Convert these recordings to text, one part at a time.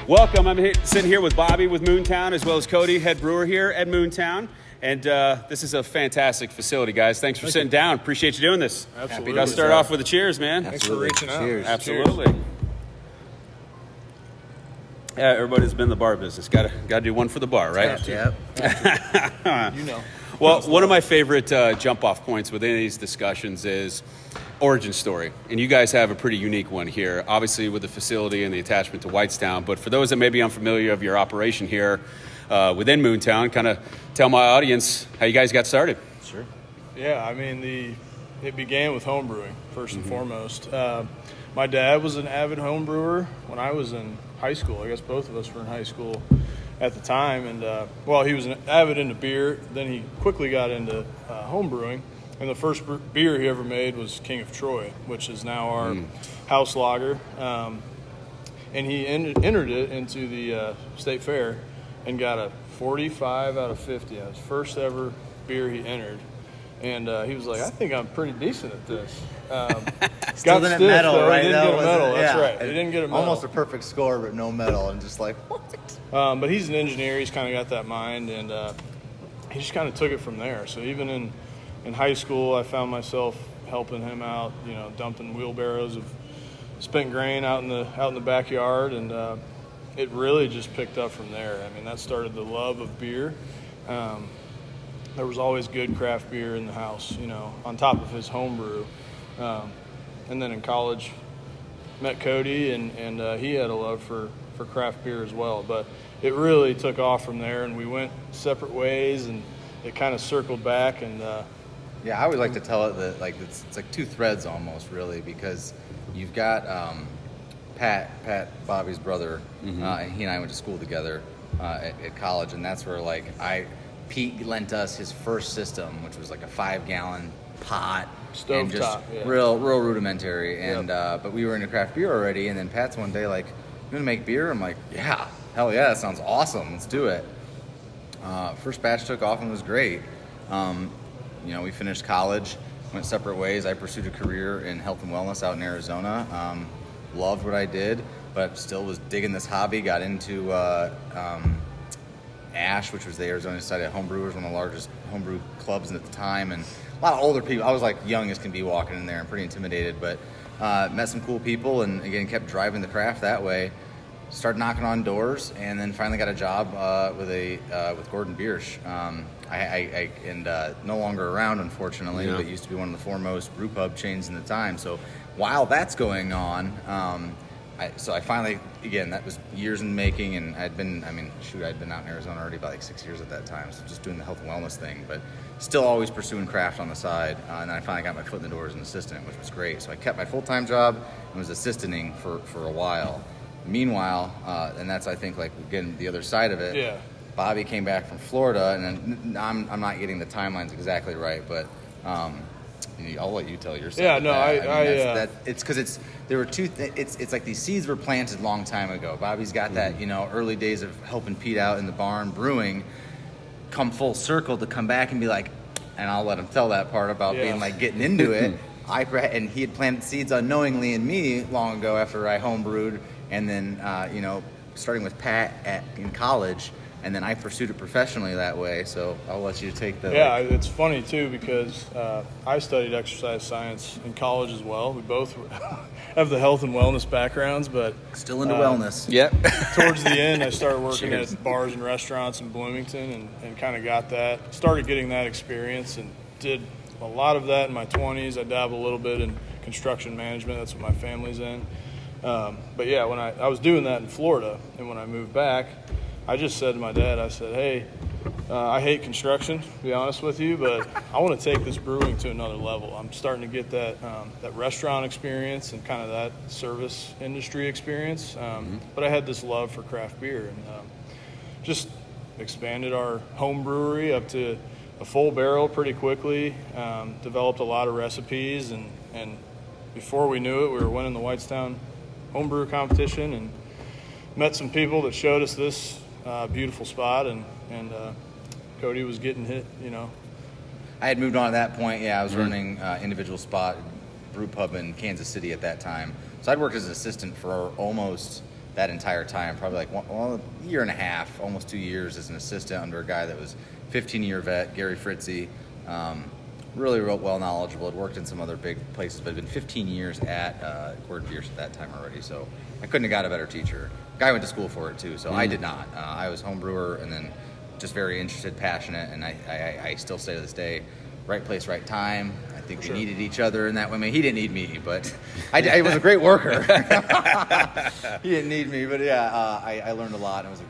Welcome. I'm sitting here with Bobby with Moontown, as well as Cody, head brewer here at Moontown. And this is a fantastic facility, guys. Thanks for sitting down. Appreciate you doing this. Absolutely. Got to start off with a cheers, man. Thanks for reaching out. Cheers. Absolutely. Cheers. Yeah, everybody's been in the bar business. Got to do one for the bar, right? Yep. You know. Well, one of my favorite jump-off points within these discussions is origin story. And you guys have a pretty unique one here, obviously with the facility and the attachment to Whitestown. But for those that may be unfamiliar of your operation here within Moontown, kind of tell my audience how you guys got started. Sure. Yeah, I mean, it began with home brewing, first and foremost. My dad was an avid home brewer when I was in high school. I guess both of us were in high school at the time. And, he was an avid into beer. Then he quickly got into home brewing. And the first beer he ever made was King of Troy, which is now our house lager. And he entered it into the state fair and got a 45 out of 50. That was first ever beer he entered. And he was like, I think I'm pretty decent at this. Still didn't medal, though. right? He didn't get a medal. Yeah. That's right. He didn't get a medal. Almost a perfect score, but no medal. And just like, what? But he's an engineer. He's kind of got that mind. And he just kind of took it from there. So even in high school, I found myself helping him out, dumping wheelbarrows of spent grain out in the backyard. And it really just picked up from there. I mean, that started the love of beer. There was always good craft beer in the house, on top of his home brew. And then in college, met Cody, and he had a love for craft beer as well. But it really took off from there, and we went separate ways, and it kind of circled back. And Yeah, I always like to tell it that it's like two threads almost, really, because you've got Pat, Bobby's brother, and he and I went to school together at college, and that's where Pete lent us his first system, which was like a 5-gallon pot, and just real rudimentary. And but we were into craft beer already, and then Pat's one day like, "You gonna make beer?" I'm like, "Yeah, hell yeah, that sounds awesome. Let's do it." First batch took off and was great. We finished college, went separate ways. I pursued a career in health and wellness out in Arizona. Loved what I did, but still was digging this hobby. Got into ASH, which was the Arizona Society of Homebrewers, one of the largest homebrew clubs at the time, and a lot of older people. I was like young as can be walking in there and pretty intimidated, but met some cool people, and again kept driving the craft that way. Started knocking on doors, and then finally got a job with Gordon Biersch. No longer around, unfortunately, but used to be one of the foremost brew pub chains in the time. So while that's going on, I finally, again, that was years in the making, and I'd been out in Arizona already about 6 years at that time, so just doing the health and wellness thing, but still always pursuing craft on the side. And then I finally got my foot in the door as an assistant, which was great. So I kept my full-time job and was assistanting for a while. Meanwhile, and that's, I think, again, the other side of it. Yeah. Bobby came back from Florida, and I'm not getting the timelines exactly right, but I'll let you tell your side. Yeah, no, it's because there were two. It's like these seeds were planted a long time ago. Bobby's got that, early days of helping Pete out in the barn brewing, come full circle to come back and be like, and I'll let him tell that part about being like getting into it. And he had planted seeds unknowingly in me long ago after I homebrewed, and then starting with Pat in college. And then I pursued it professionally that way, so I'll let you take the... Yeah, it's funny, too, because I studied exercise science in college as well. We both have the health and wellness backgrounds, but... Still into wellness. Yep. Towards the end, I started working at bars and restaurants in Bloomington and kind of got that. Started getting that experience and did a lot of that in my 20s. I dabbled a little bit in construction management. That's what my family's in. But yeah, when I was doing that in Florida, and when I moved back... I just said to my dad, I said, hey, I hate construction, to be honest with you, but I want to take this brewing to another level. I'm starting to get that restaurant experience and kind of that service industry experience. But I had this love for craft beer, and just expanded our home brewery up to a full barrel pretty quickly, developed a lot of recipes, and before we knew it, we were winning the Whitestown homebrew competition and met some people that showed us this beautiful spot, and Cody was getting hit, I had moved on at that point. I was running individual spot brew pub in Kansas City at that time. So I'd worked as an assistant for almost that entire time, probably like a year and a half, almost 2 years as an assistant under a guy that was 15-year vet, Gary Fritzy. Really well knowledgeable. Had worked in some other big places, but had been 15 years at Gordon Bierce at that time already. So I couldn't have got a better teacher. Guy went to school for it too, so I did not. I was home brewer and then just very interested, passionate, and I still say to this day, right place, right time. I think we needed each other in that way. I mean, he didn't need me, but I was a great worker. He didn't need me, but I learned a lot. It was a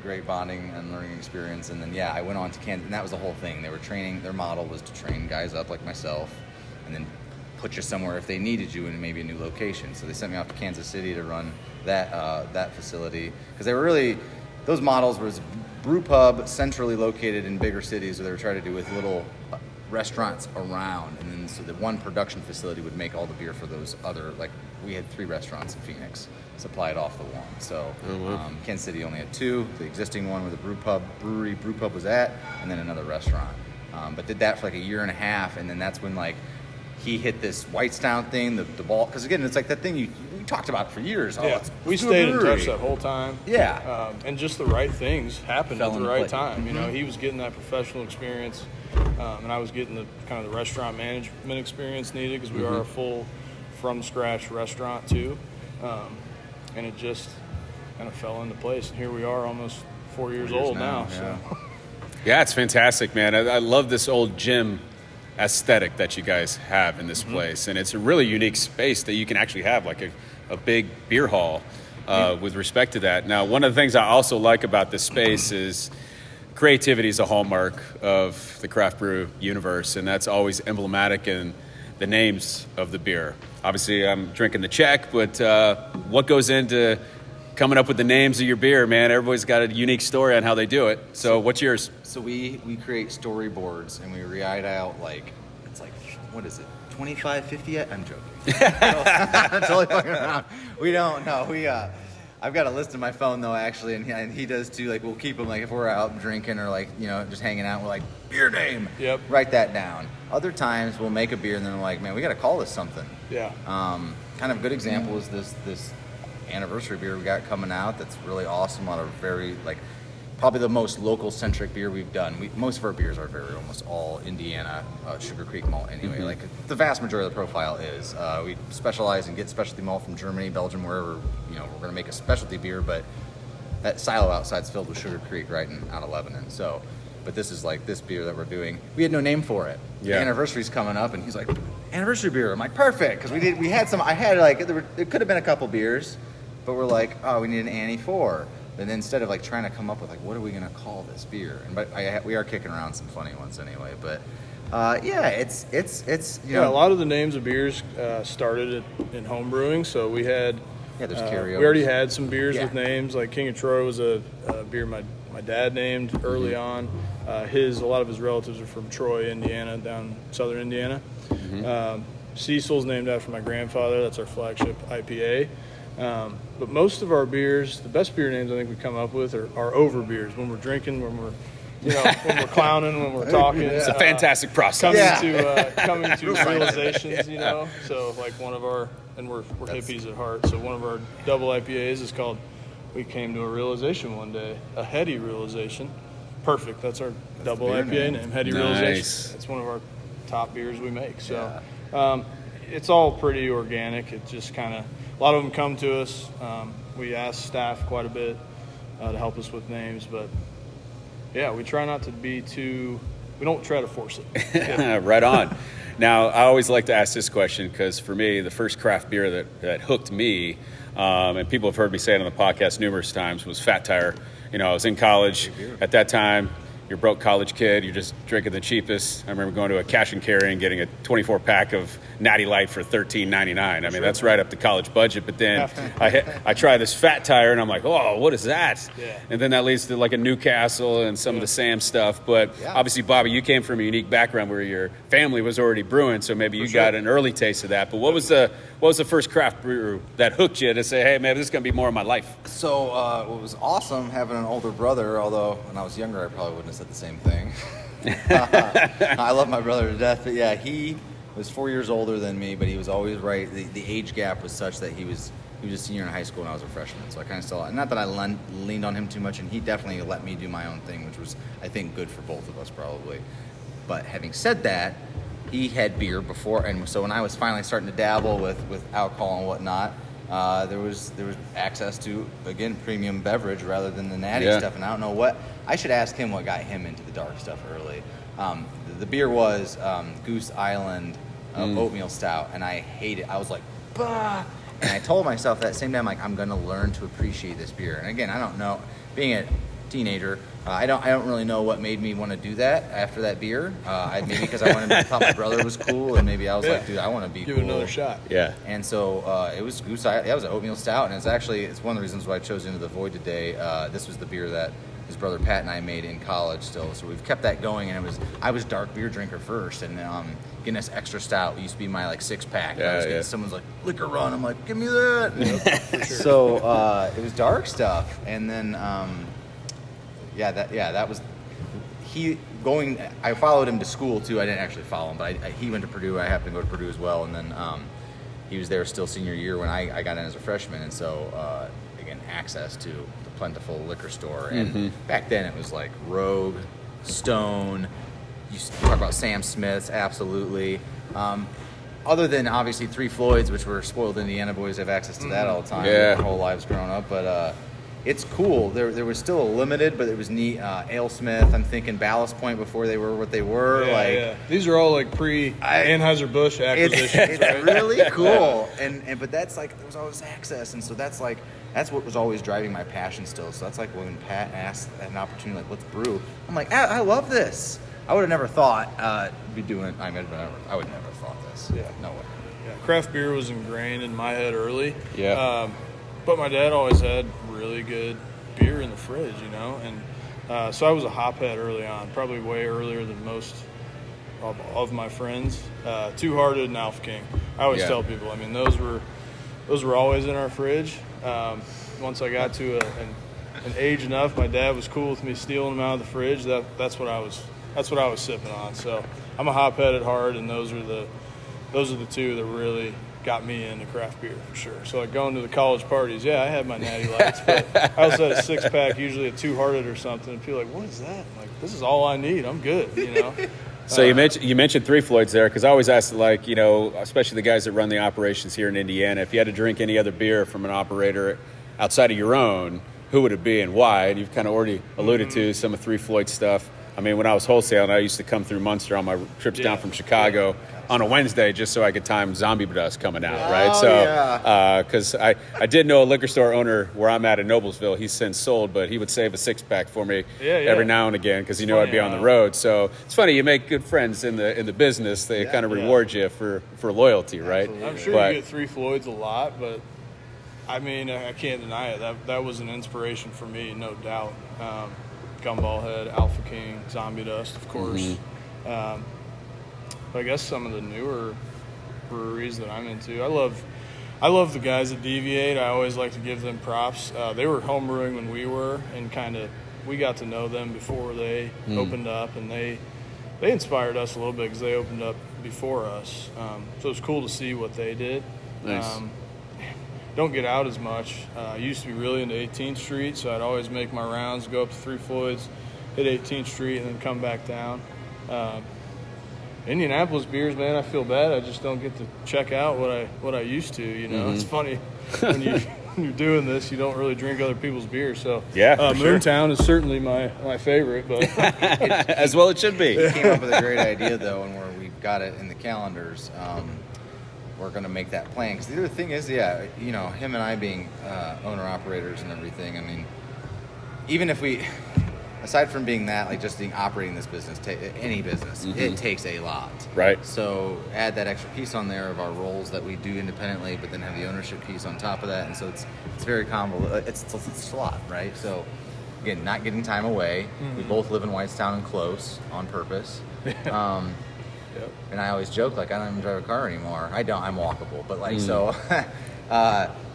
great bonding and learning experience. And then I went on to Kansas, and that was the whole thing. They were training. Their model was to train guys up like myself, and then put you somewhere if they needed you in maybe a new location. So they sent me off to Kansas City to run that facility because they were really those models was brew pub centrally located in bigger cities, where they were trying to do with little restaurants around, and then so the one production facility would make all the beer for those other, like we had 3 restaurants in Phoenix, supplied off the one. So Kansas City only had 2, the existing one where the brew pub was at, and then another restaurant. But did that for like a year and a half, and then that's when like he hit this Whitestown thing, the ball, because again, it's like that thing we talked about for years. We stayed in touch that whole time. Yeah. And just the right things happened at the right time. You know, Mm-hmm. he was getting that professional experience, and I was getting the kind of the restaurant management experience needed because we are a full from scratch restaurant too. And it just kind of fell into place. And here we are almost 4 years old now. Yeah. So. Yeah, it's fantastic, man. I love this old gym aesthetic that you guys have in this place, and it's a really unique space that you can actually have like a big beer hall with respect to that. Now, one of the things I also like about this space is creativity is a hallmark of the craft brew universe, and that's always emblematic in the names of the beer. Obviously, I'm drinking the Czech, but what goes into coming up with the names of your beer, man? Everybody's got a unique story on how they do it. So what's yours? So we create storyboards and we write out it's like, what is it, 25, 50? I'm joking. I'm totally fucking around. We don't know. I've got a list in my phone though, actually, and he does too. Like we'll keep them, like if we're out drinking or like, you know, just hanging out, we're like, beer name. Yep. Write that down. Other times we'll make a beer and then we're like, man, we got to call this something. Yeah. Kind of a good example is this anniversary beer we got coming out that's really awesome. A lot of very probably the most local centric beer we've done. Most of our beers are almost all Indiana Sugar Creek malt anyway. Like the vast majority of the profile is. We specialize and get specialty malt from Germany, Belgium, wherever, you know, we're going to make a specialty beer, but that silo outside's filled with Sugar Creek right out of Lebanon. So, but this is like this beer that we're doing. We had no name for it. Yeah. The anniversary's coming up, and he's like, anniversary beer. I'm like, perfect, because we had some. I had it could have been a couple beers, but we're like, oh, we need an Annie 4. And then instead of like trying to come up with like, what are we gonna call this beer? And we are kicking around some funny ones anyway. But it's you know, A lot of the names of beers started in home brewing. So we had there's carryovers. we already had some beers with Yeah. names. Like King of Troy was a beer my dad named early on. A lot of his relatives are from Troy, Indiana, down southern Indiana. Cecil's named after my grandfather. That's our flagship IPA. But most of our beers, the best beer names I think we come up with are over beers. When we're drinking, when we're when we're clowning, when we're talking. It's a fantastic process. Coming to realizations, you know. So like one of our, and we're hippies at heart. So one of our double IPAs is called, we came to a realization one day, a heady realization. Perfect. That's our double beer IPA name, heady realization. It's one of our top beers we make. So it's all pretty organic. It just kind of, a lot of them come to us. We ask staff quite a bit to help us with names, but yeah, we try not to be we don't try to force it. Right on. Now, I always like to ask this question because for me, the first craft beer that hooked me, and people have heard me say it on the podcast numerous times, was Fat Tire. You know, I was in college at that time. You're a broke college kid. You're just drinking the cheapest. I remember going to a cash and carry and getting a 24-pack of Natty Light for $13.99. I mean, that's right up the college budget. But then I try this Fat Tire, and I'm like, oh, what is that? Yeah. And then that leads to like a Newcastle and some of the Sam stuff. But obviously, Bobby, you came from a unique background where your family was already brewing, so maybe you got an early taste of that. But what was the first craft brew that hooked you to say, hey, man, this is going to be more of my life? So it was awesome having an older brother, although when I was younger I probably wouldn't have said the same thing. I love my brother to death, but yeah, he was 4 years older than me, but he was always right. The age gap was such that he was he was a senior in high school and I was a freshman. So I kind of still, not that I leaned on him too much, and he definitely let me do my own thing, which was, I think, good for both of us probably. But having said that, he had beer before, and so when I was finally starting to dabble with alcohol and whatnot, there was access to, again, premium beverage rather than the natty stuff. And I don't know what, I should ask him what got him into the dark stuff early. The beer was Goose Island oatmeal stout, and I hate it. I was like, bah! And I told myself that same day, I'm like, I'm going to learn to appreciate this beer. And again, I don't know, being a teenager, I don't really know what made me want to do that after that beer. Maybe because I thought my brother was cool, and maybe I was like, dude, I want to be Give cool. it another shot. Yeah. And so it was Goose Island. It was an oatmeal stout, and it's one of the reasons why I chose Into the Void today. This was the beer that his brother Pat and I made in college still, so we've kept that going. And I was dark beer drinker first, and Guinness Extra Stout used to be my like 6-pack. Yeah. Someone's like, liquor run, I'm like, give me that. For sure. So it was dark stuff, and then that was he going. I followed him to school too. I didn't actually follow him, but he went to Purdue. I happened to go to Purdue as well, and then he was there still senior year when I got in as a freshman, and so again, access to the plentiful liquor store. And back then it was like Rogue, Stone. You talk about Sam Smith's, absolutely. Other than obviously Three Floyds, which were spoiled Indiana boys have access to that all the time. Yeah. Our whole lives growing up, but it's cool. There was still a limited, but it was neat. AleSmith, I'm thinking Ballast Point before they were what they were. Yeah. These are all like pre-Anheuser-Busch acquisitions. It's right? really cool, and but that's like there was always access, and so that's what was always driving my passion still. So that's like when Pat asked an opportunity, like, let's brew. I'm like, I love this. I would have never thought be doing it. I would never thought this. Yeah. No way. Yeah, craft beer was ingrained in my head early. Yeah. But my dad always had really good beer in the fridge, and so I was a hophead early on, probably way earlier than most of my friends. Two Hearted and Alpha King. I always tell people, I mean, those were always in our fridge. Once I got to an age enough, my dad was cool with me stealing them out of the fridge. That's what I was sipping on. So I'm a hophead at heart, and those are the two that really got me into craft beer for sure. So like going to the college parties, I had my Natty Lights, but I also had a 6-pack, usually a Two Hearted or something, and people are like, what is that? I'm like, this is all I need. I'm good, So you mentioned Three Floyds there, because I always ask, like, especially the guys that run the operations here in Indiana, if you had to drink any other beer from an operator outside of your own, who would it be and why? And you've kind of already alluded to some of Three Floyd stuff. I mean, when I was wholesaling, I used to come through Munster on my trips down from Chicago on a Wednesday just so I could time Zombie Dust coming out, right? So, because I did know a liquor store owner where I'm at in Noblesville. He's since sold, but he would save a 6-pack for me every now and again because he knew I'd be on the road. So it's funny, you make good friends in the business. They kind of reward you for loyalty, right? Absolutely. I'm sure you get Three Floyds a lot, but I mean, I can't deny it. That was an inspiration for me, no doubt. Gumball Head, Alpha King, Zombie Dust, of course. But I guess some of the newer breweries that I'm into, I love the guys at Deviate. I always like to give them props. They were home brewing when we were, and we got to know them before they opened up, and they inspired us a little bit because they opened up before us. So it was cool to see what they did. Nice. Don't get out as much. I used to be really into 18th Street, so I'd always make my rounds, go up to Three Floyds, hit 18th Street, and then come back down. Indianapolis beers, man, I feel bad. I just don't get to check out what I used to. It's funny when you're doing this, you don't really drink other people's beers. So Moontown is certainly my favorite, but as well it should be. He came up with a great idea though, and where we've got it in the calendars. We're going to make that plan. Because the other thing is, him and I being owner-operators and everything, I mean, even if we, aside from being that, like just operating this business, any business, it takes a lot. Right. So add that extra piece on there of our roles that we do independently, but then have the ownership piece on top of that. And so it's very convoluted. It's a lot, right? So, again, not getting time away. We both live in Whitestown and close on purpose. Yep. And I always joke, like, I don't even drive a car anymore. I don't. I'm walkable. But, like, so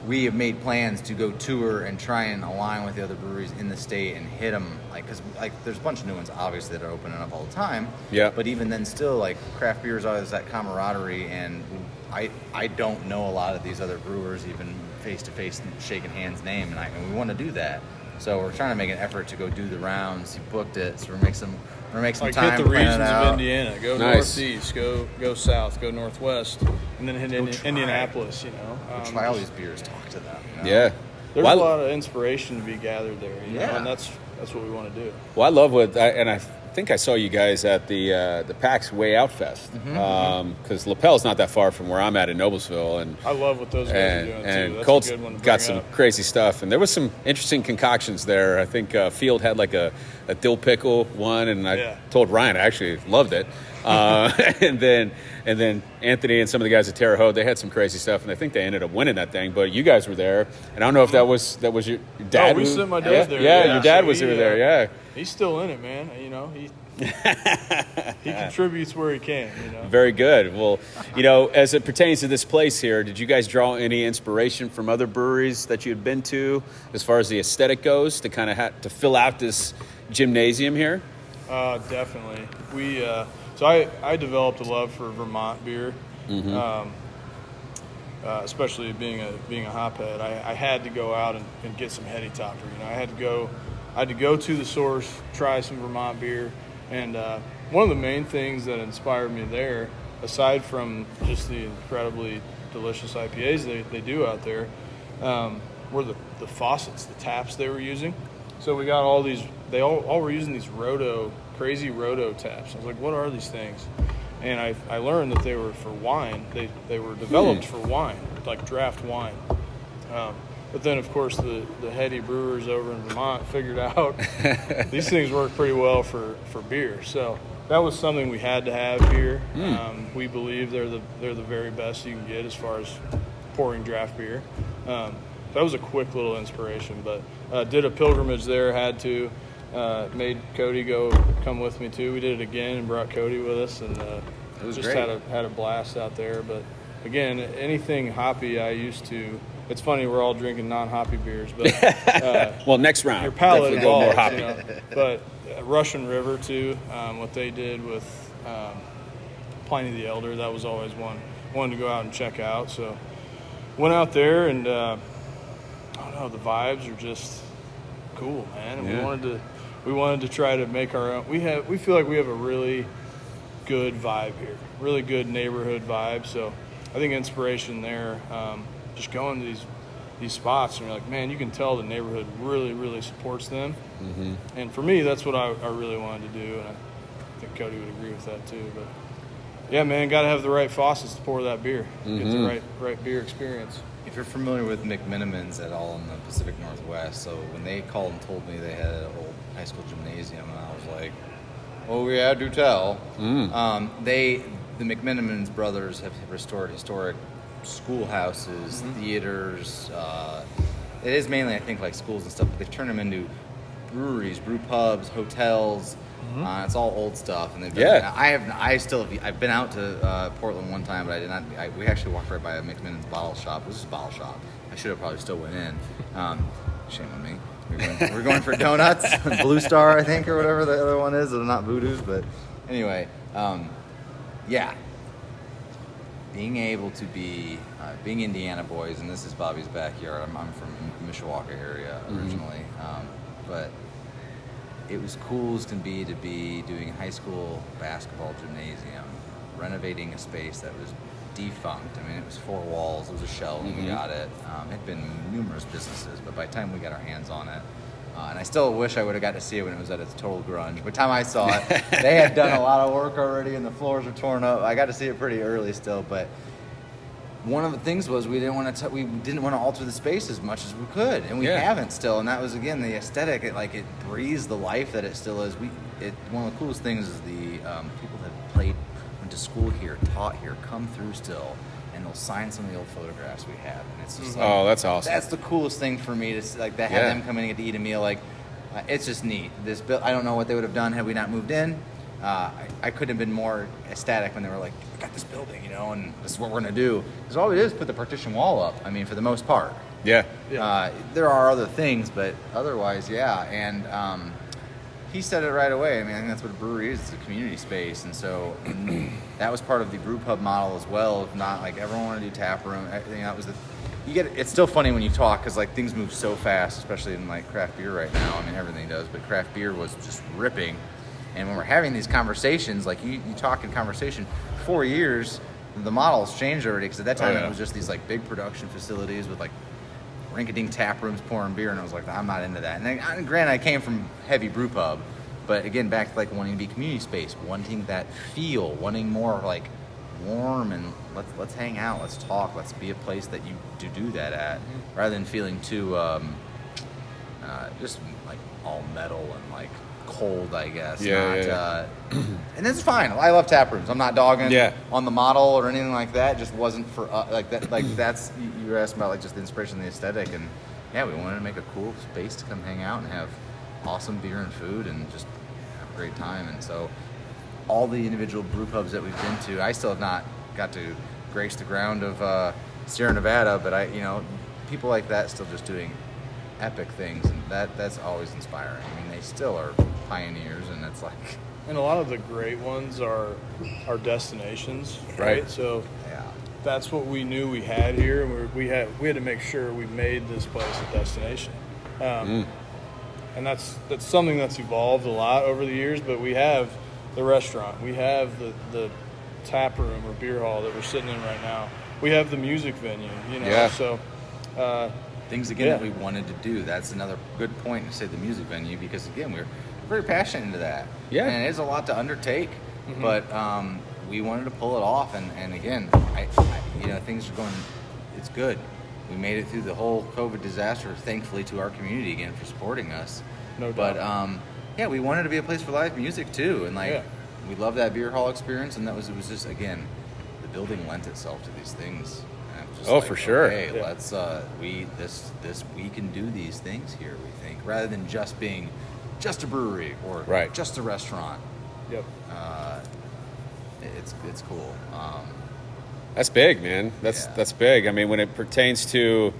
we have made plans to go tour and try and align with the other breweries in the state and hit them. Like, because, like, there's a bunch of new ones, obviously, that are opening up all the time. Yeah. But even then still, like, craft beer is always that camaraderie. And I don't know a lot of these other brewers even face-to-face shaking hands name, and we want to do that. So we're trying to make an effort to go do the rounds. He booked it, so we're make some like time. hit the regions plan it out. of Indiana. Go Nice. northeast, go south, go northwest, and then hit Indianapolis. You know, We'll try all these beers, talk to them. You know? Yeah. there's Well, a lot of inspiration to be gathered there. You know, Yeah. and that's what we want to do. Well, I love I think I saw you guys at the PAX Way Out Fest, because Lapel's not that far from where I'm at in Noblesville, and I love what those guys are doing and too. That's Colt's a good one to bring got some up. crazy stuff, and there was some interesting concoctions there. I think Field had like a dill pickle one, and I told Ryan I actually loved it. And then Anthony and some of the guys at Terre Haute, they had some crazy stuff, and I think they ended up winning that thing. But you guys were there, and I don't know if that was your dad. Oh, we sent my dad there. Yeah, Yeah, your dad so was he, there. Yeah. He's still in it, man. You know, he contributes where he can. You know. Very good. Well, as it pertains to this place here, did you guys draw any inspiration from other breweries that you had been to, as far as the aesthetic goes, to kind of to fill out this gymnasium here? Definitely. We so I developed a love for Vermont beer, especially being a hophead. I had to go out and get some heady topper. You know, I had to go to the source, try some Vermont beer, and one of the main things that inspired me there, aside from just the incredibly delicious IPAs they do out there, were the faucets, the taps they were using. So we got all these. They all were using these crazy roto taps. I was like, what are these things? And I learned that they were for wine. They were developed for wine, like draft wine. But then, of course, the heady brewers over in Vermont figured out these things work pretty well for beer. So that was something we had to have here. We believe they're the very best you can get as far as pouring draft beer. That was a quick little inspiration, but did a pilgrimage there, had to. Made Cody come with me too. We did it again and brought Cody with us, and It was just great. had a blast out there. But again, anything hoppy, I used to. It's funny we're all drinking non-hoppy beers, but Well, next round, your palate definitely go more evolves, hoppy. you know. But Russian River too, what they did with Pliny the Elder, that was always one to go out and check out. So went out there, and I don't know, the vibes are just cool, man. And we wanted to try to make our own. We feel like we have a really good vibe here, really good neighborhood vibe. So I think inspiration there, just going to these spots, and you're like, man, you can tell the neighborhood really, really supports them. And for me, that's what I really wanted to do, and I think Cody would agree with that too. But yeah, man, got to have the right faucets to pour that beer, get the right beer experience. If you're familiar with McMinimans at all in the Pacific Northwest, so when they called and told me they had an old high school gymnasium, and I was like, oh yeah, do tell. The McMinimans brothers have restored historic schoolhouses, theaters. It is mainly, I think, like schools and stuff, but they've turned them into breweries, brew pubs, hotels. It's all old stuff, and they've done, I've been out to Portland one time, but I did not. We actually walked right by a McMinnon's bottle shop. This is a bottle shop. I should have probably still went in. Shame on me. We're going for donuts, Blue Star, I think, or whatever the other one is. They're not Voodoo's, but anyway, yeah. Being able to be being Indiana boys, and this is Bobby's backyard. I'm from Mishawaka area originally, but it was cool as can be to be doing a high school basketball gymnasium, renovating a space that was defunct. I mean, it was 4 walls. It was a shell when we got it. It had been numerous businesses, but by the time we got our hands on it, and I still wish I would have got to see it when it was at its total grunge. By the time I saw it, they had done a lot of work already, and the floors were torn up. I got to see it pretty early still, but one of the things was we didn't want to alter the space as much as we could, and we haven't still. And that was, again, the aesthetic. It breathes the life that it still is. One of the coolest things is the people that went to school here, taught here, come through still, and they'll sign some of the old photographs we have. And it's just Oh, that's awesome. That's the coolest thing for me to have them come in and get to eat a meal. It's just neat. I don't know what they would have done had we not moved in. I couldn't have been more ecstatic when they were like, "We got this building, and this is what we're gonna do." Because all it is put the partition wall up. I mean, for the most part. Yeah. There are other things, but otherwise, yeah. And he said it right away. I mean, I think that's what a brewery is. It's a community space, and so that was part of the brew pub model as well. If not, like, everyone wanted to do tap room. That was it's still funny when you talk because like things move so fast, especially in like craft beer right now. I mean, everything does, but craft beer was just ripping. And when we're having these conversations, like you talk in conversation, 4 years, the model's changed already because at that time it was just these like big production facilities with like rink-a-dink tap rooms pouring beer, and I was like, I'm not into that. And then, granted, I came from heavy brew pub, but again, back to like wanting to be community space, wanting that feel, wanting more like warm and let's hang out, let's talk, let's be a place that you do that at, rather than feeling too just like all metal and like cold, I guess. And that's fine. I love tap rooms. I'm not dogging on the model or anything like that. It just wasn't for like that. Like that's you were asking about like just the inspiration, and the aesthetic, and we wanted to make a cool space to come hang out and have awesome beer and food and just have a great time. And so all the individual brew pubs that we've been to, I still have not got to grace the ground of Sierra Nevada, but people like that still just doing epic things, and that's always inspiring. I mean, they still are pioneers, and it's like, and a lot of the great ones are destinations, right? So that's what we knew we had here, and we had to make sure we made this place a destination. And that's something that's evolved a lot over the years. But we have the restaurant, we have the tap room or beer hall that we're sitting in right now. We have the music venue, So things again that we wanted to do. That's another good point to say the music venue, because again we're very passionate into that. And it is a lot to undertake, but we wanted to pull it off. And again, I things are going. It's good. We made it through the whole COVID disaster, thankfully, to our community again for supporting us. No doubt. But we wanted to be a place for live music too, and we love that beer hall experience. And it was just again, the building lent itself to these things. And it was just for sure. Okay, let's we can do these things here. We think rather than just being just a brewery or just a restaurant. It's cool. That's big, man. That's big. I mean, when it pertains to,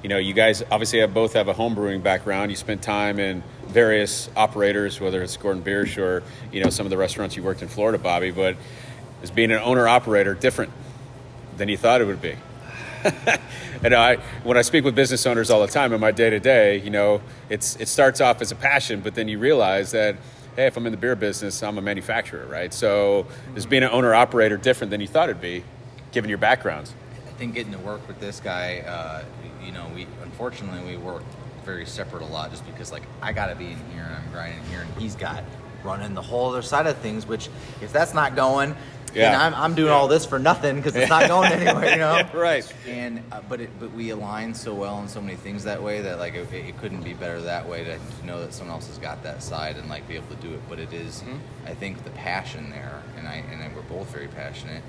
you guys obviously both have a home brewing background. You spent time in various operators, whether it's Gordon Biersch or, some of the restaurants you worked in Florida, Bobby. But is being an owner-operator different than you thought it would be? And when I speak with business owners all the time in my day-to-day, it starts off as a passion, but then you realize that, hey, if I'm in the beer business, I'm a manufacturer, right? So is being an owner-operator different than you thought it'd be, given your backgrounds? I think getting to work with this guy, we work very separate a lot, just because like I got to be in here and I'm grinding here, and he's got running the whole other side of things. Which if that's not going, then I'm doing all this for nothing because it's not going anywhere, Right. And but we align so well on so many things that way that like it couldn't be better that way to know that someone else has got that side and like be able to do it. But it is, I think, the passion there, and we're both very passionate.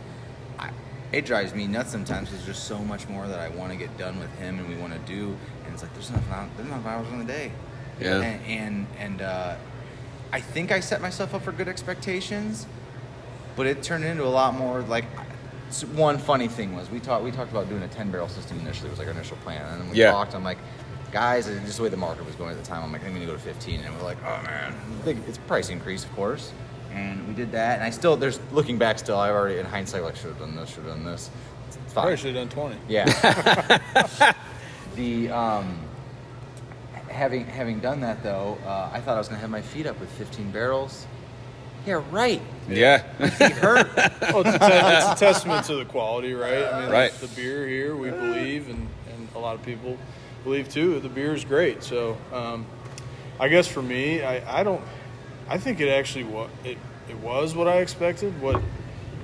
It drives me nuts sometimes because there's so much more that I want to get done with him and we want to do, and it's like there's enough hours in the day. And I think I set myself up for good expectations, but it turned into a lot more like. One funny thing was we talked about doing a 10-barrel system initially. It was like our initial plan, and then we talked. I'm like, guys, and just the way the market was going at the time, I'm like, I'm going to go to 15, and we're like, oh man, it's a price increase, of course. And we did that, and there's looking back still, I've already in hindsight like should have done this. It's fine. Probably should have done 20. Yeah. The having done that though, I thought I was gonna have my feet up with 15 barrels. Yeah, right. Yeah. My feet hurt. Well, it's a testament to the quality, right? I mean, the beer here, we believe, and a lot of people believe too, the beer is great. So, I guess for me, I think it actually it was what I expected.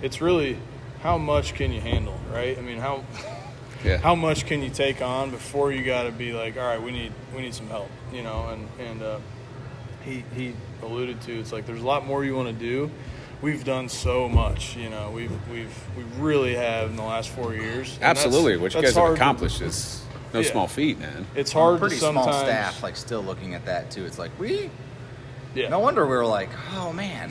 It's really how much can you handle, right? I mean, how much can you take on before you got to be like, all right, we need some help, And he alluded to, it's like there's a lot more you want to do. We've done so much, we really have in the last 4 years. Absolutely, what you guys have accomplished is no small feat, man. It's hard. Pretty to sometimes, small staff, like still looking at that too. It's like no wonder we were like, oh man,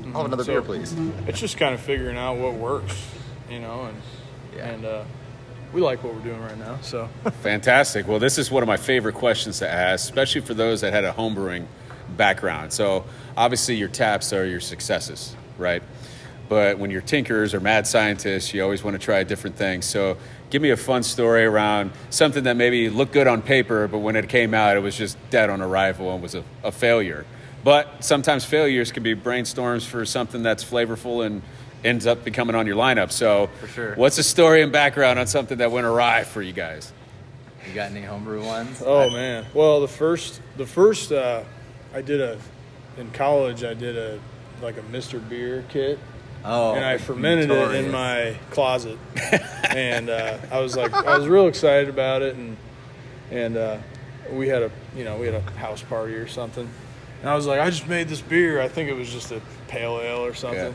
I'll have another beer, please. It's just kind of figuring out what works, and we like what we're doing right now. So fantastic. Well, this is one of my favorite questions to ask, especially for those that had a homebrewing background. So obviously your taps are your successes, right? but when you're tinkers or mad scientists, you always want to try different things. So give me a fun story around something that maybe looked good on paper, but when it came out, it was just dead on arrival and was a failure. But sometimes failures can be brainstorms for something that's flavorful and ends up becoming on your lineup. So For sure. what's the story and background on something that went awry for you guys? You got any homebrew ones? Oh man. Well, the first in college I did a Mr. Beer kit. Oh, And I fermented it notorious. in my closet, and I was real excited about it, and we had a house party or something, and I was like, I just made this beer. I think it was just a pale ale or something,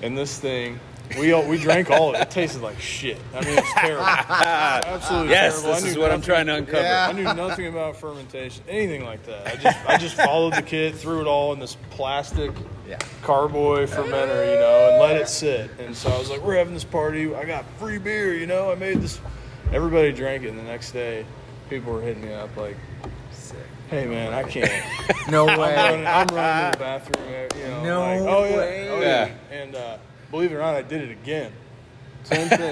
and this thing. We drank all of it. It tasted like shit. I mean, it's terrible. Absolutely Yes, terrible. this is what I'm trying to uncover. Yeah. I knew nothing about fermentation, anything like that. I just followed the kit, threw it all in this plastic carboy fermenter, and let it sit. And so I was like, we're having this party. I got free beer, I made this. Everybody drank it, and the next day, people were hitting me up like, hey, man, I can't. No way. I'm running to the bathroom, No like, oh, yeah. way. Oh, yeah. And believe it or not, I did it again. Same thing.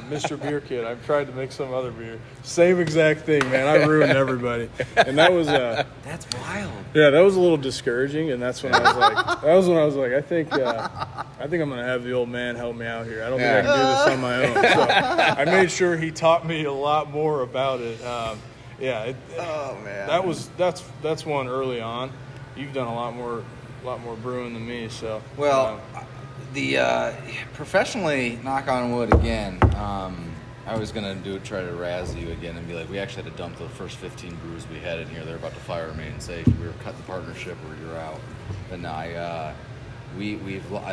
Mr. Beer Kit. I've tried to make some other beer. Same exact thing, man. I ruined everybody. And that was That's wild. yeah, that was a little discouraging. And that's when I was like, I think I'm gonna have the old man help me out here. I don't think I can do this on my own. So I made sure he taught me a lot more about it. Oh man. That's one early on. You've done a lot more brewing than me. So Well, the professionally, knock on wood again. I was gonna try to razz you again and be like, we actually had to dump the first 15 brews we had in here. They're about to fire me and say we were cutting the partnership or you're out. But no, I've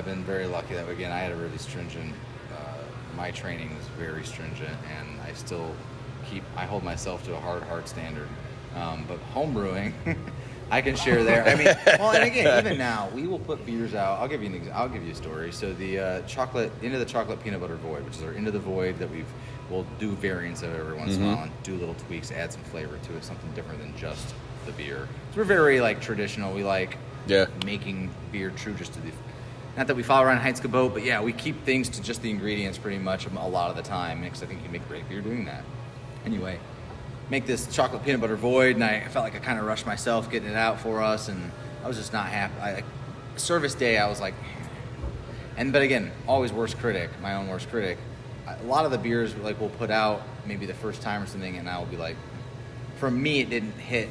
been very lucky that again I had a really stringent. My training was very stringent, and I hold myself to a hard standard. But home brewing. I can share there. I mean, well, and again, even now, we will put beers out. I'll give you a story. So the Into the Chocolate Peanut Butter Void, which is our Into the Void that we'll do variants of every once in a while and do little tweaks, add some flavor to it, something different than just the beer. So we're very traditional. We like making beer true just to the. Not that we follow around Heinz Cabot, but yeah, we keep things to just the ingredients pretty much a lot of the time because I think you make great beer doing that. Anyway. Make this chocolate peanut butter void, and I felt like I kind of rushed myself getting it out for us, and I was just not happy. Service day, I was like, but again, always my own worst critic. A lot of the beers we'll put out maybe the first time or something, and I'll be like, for me, it didn't hit.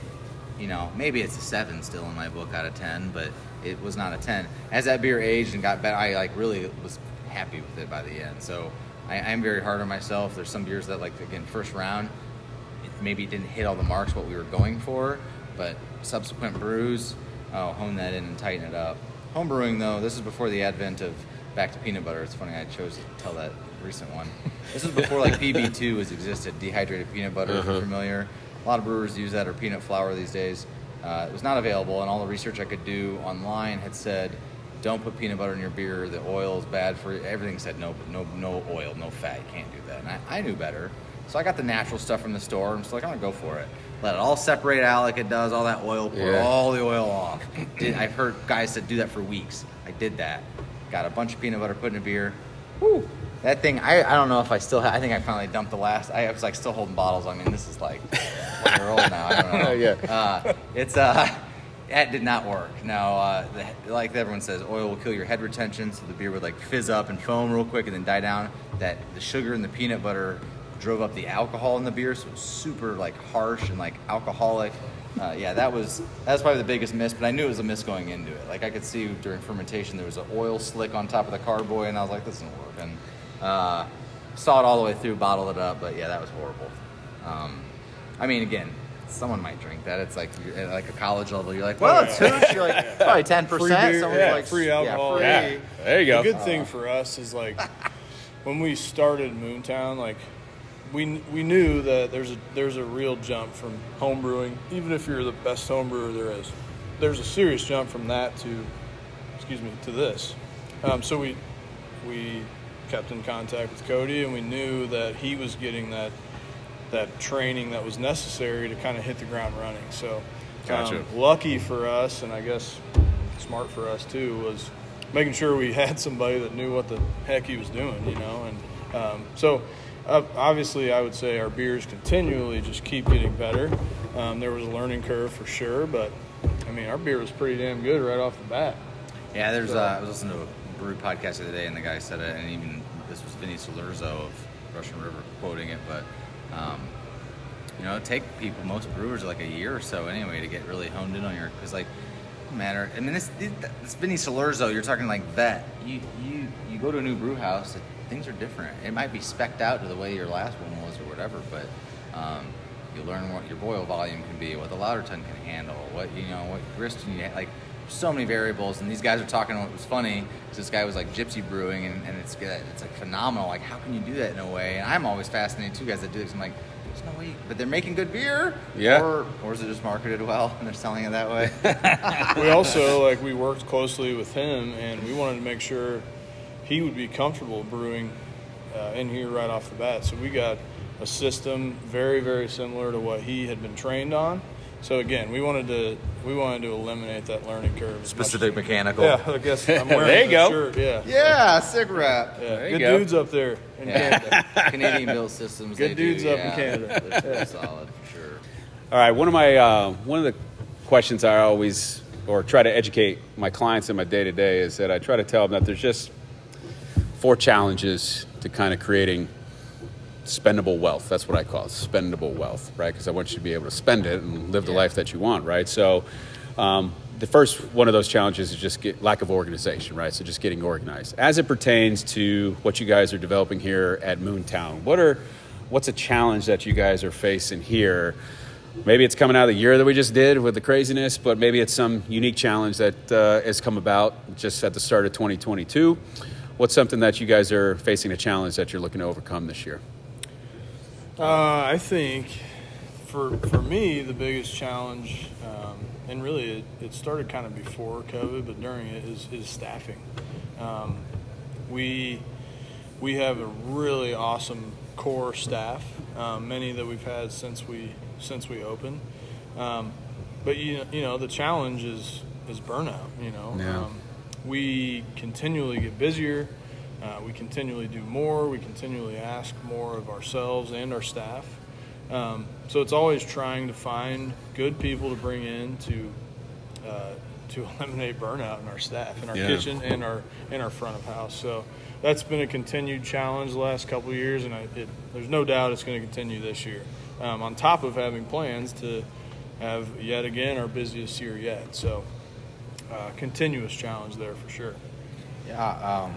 Maybe it's a 7 still in my book out of 10, but it was not a 10. As that beer aged and got better, I really was happy with it by the end. So I'm very hard on myself. There's some beers that again first round. Maybe didn't hit all the marks what we were going for, but subsequent brews, hone that in and tighten it up. Home brewing, though, this is before the advent of back to peanut butter. It's funny I chose to tell that recent one. This is before PB2 has existed, dehydrated peanut butter, if you're familiar. A lot of brewers use that or peanut flour these days. It was not available, and all the research I could do online had said, don't put peanut butter in your beer. The oil is bad for you. Everything said no oil, no fat. You can't do that. And I knew better. So I got the natural stuff from the store. I'm just like, I'm going to go for it. Let it all separate out like it does, all that oil, pour all the oil off. I've heard guys that do that for weeks. I did that. Got a bunch of peanut butter, put in a beer. Woo! That thing, I don't know if I still have, I think I finally dumped the last. I was still holding bottles. I mean, this is 1 year old now. I don't know. That did not work. Now, like everyone says, oil will kill your head retention, so the beer would fizz up and foam real quick and then die down. The sugar and the peanut butter drove up the alcohol in the beer, so it was super harsh and alcoholic. That's probably the biggest miss, but I knew it was a miss going into it. I could see during fermentation there was an oil slick on top of the carboy, and I was like, this isn't work. And saw it all the way through, bottled it up, but yeah, that was horrible. I mean, again, someone might drink that. It's at a college level. You're like, well, it's hooch. You're probably 10%. free beer, Someone's free alcohol. Yeah, there you go. The good thing for us is when we started Moontown, we knew that there's a real jump from home brewing. Even if you're the best home brewer there is, there's a serious jump from that to this. So we kept in contact with Cody, and we knew that he was getting that training that was necessary to kind of hit the ground running. So Gotcha. Lucky for us, and I guess smart for us too, was making sure we had somebody that knew what the heck he was doing, and so obviously I would say our beers continually just keep getting better. There was a learning curve for sure, but I mean, our beer was pretty damn good right off the bat. Yeah, I was listening to a brew podcast the other day, and the guy said it, and even this was Vinny Salurzo of Russian River quoting it, but it take people, most brewers, like a year or so anyway to get really honed in on your, because like, no matter, I mean, this Vinny Salurzo, you're talking like vet. You go to a new brew house, things are different. It might be specced out to the way your last one was or whatever, but you learn what your boil volume can be, what the lauter tun can handle, what grist you need, like so many variables. And these guys are talking. What was funny is this guy was like gypsy brewing, and it's like phenomenal. Like, how can you do that in a way? And I'm always fascinated too, guys that do this. I'm like, there's no way, but they're making good beer. Yeah. Or is it just marketed well and they're selling it that way? We also we worked closely with him, and we wanted to make sure he would be comfortable brewing in here right off the bat. So we got a system very, very similar to what he had been trained on. So again, we wanted to eliminate that learning curve. Specific mechanical. Yeah, I guess I'm wearing There you go. Shirt. Yeah. Yeah, sick wrap. Yeah. There you Good go. dudes up there in Canada. Canadian built systems. Good they dudes do, up in Canada. They're pretty solid for sure. All right, one of the questions I always try to educate my clients in my day-to-day is that I try to tell them that there's just 4 challenges to kind of creating spendable wealth. That's what I call it, spendable wealth, right? Because I want you to be able to spend it and live the life that you want, right? So the first one of those challenges is just lack of organization, right? So just getting organized. As it pertains to what you guys are developing here at Moontown, what's a challenge that you guys are facing here? Maybe it's coming out of the year that we just did with the craziness, but maybe it's some unique challenge that has come about just at the start of 2022. What's something that you guys are facing a challenge that you're looking to overcome this year? I think for me, the biggest challenge, and really it started kind of before COVID, but during it, is staffing. We have a really awesome core staff, many that we've had since we opened. But the challenge is burnout. Yeah. We continually get busier. We continually do more. We continually ask more of ourselves and our staff. So it's always trying to find good people to bring in to eliminate burnout in our staff, in our kitchen, and in our front of house. So that's been a continued challenge the last couple of years, and there's no doubt it's going to continue this year. On top of having plans to have yet again our busiest year yet. So continuous challenge there for sure. Yeah,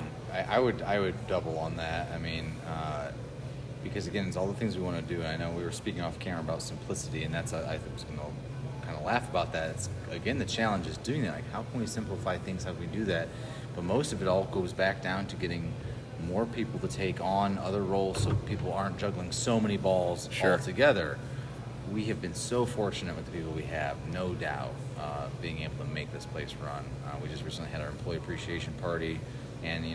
I would double on that. I mean, because again, it's all the things we want to do. And I know we were speaking off camera about simplicity, and that's I was going to kind of laugh about that. It's again the challenge is doing that. Like, how can we simplify things? How can we do that? But most of it all goes back down to getting more people to take on other roles, so people aren't juggling so many balls all together. We have been so fortunate with the people we have, no doubt, being able to make this place run. We just recently had our employee appreciation party, and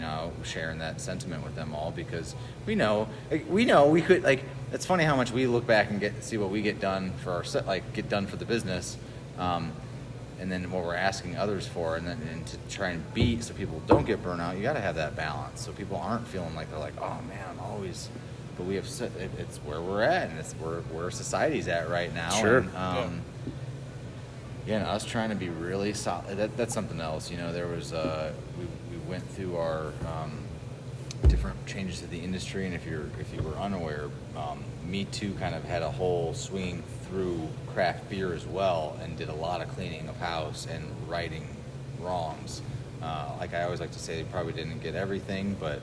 sharing that sentiment with them all, because we know we could, like, it's funny how much we look back and see what we get done for our get done for the business, and then what we're asking others for, and to try and beat so people don't get burnout. You got to have that balance so people aren't feeling like they're like, oh man, I'm always. But we have it's where we're at, and it's where society's at right now. Sure. And, us trying to be really solid. That's something else. There was we went through our different changes to the industry, and if you were unaware, Me Too kind of had a whole swing through craft beer as well, and did a lot of cleaning of house and righting wrongs. Like I always like to say, they probably didn't get everything, but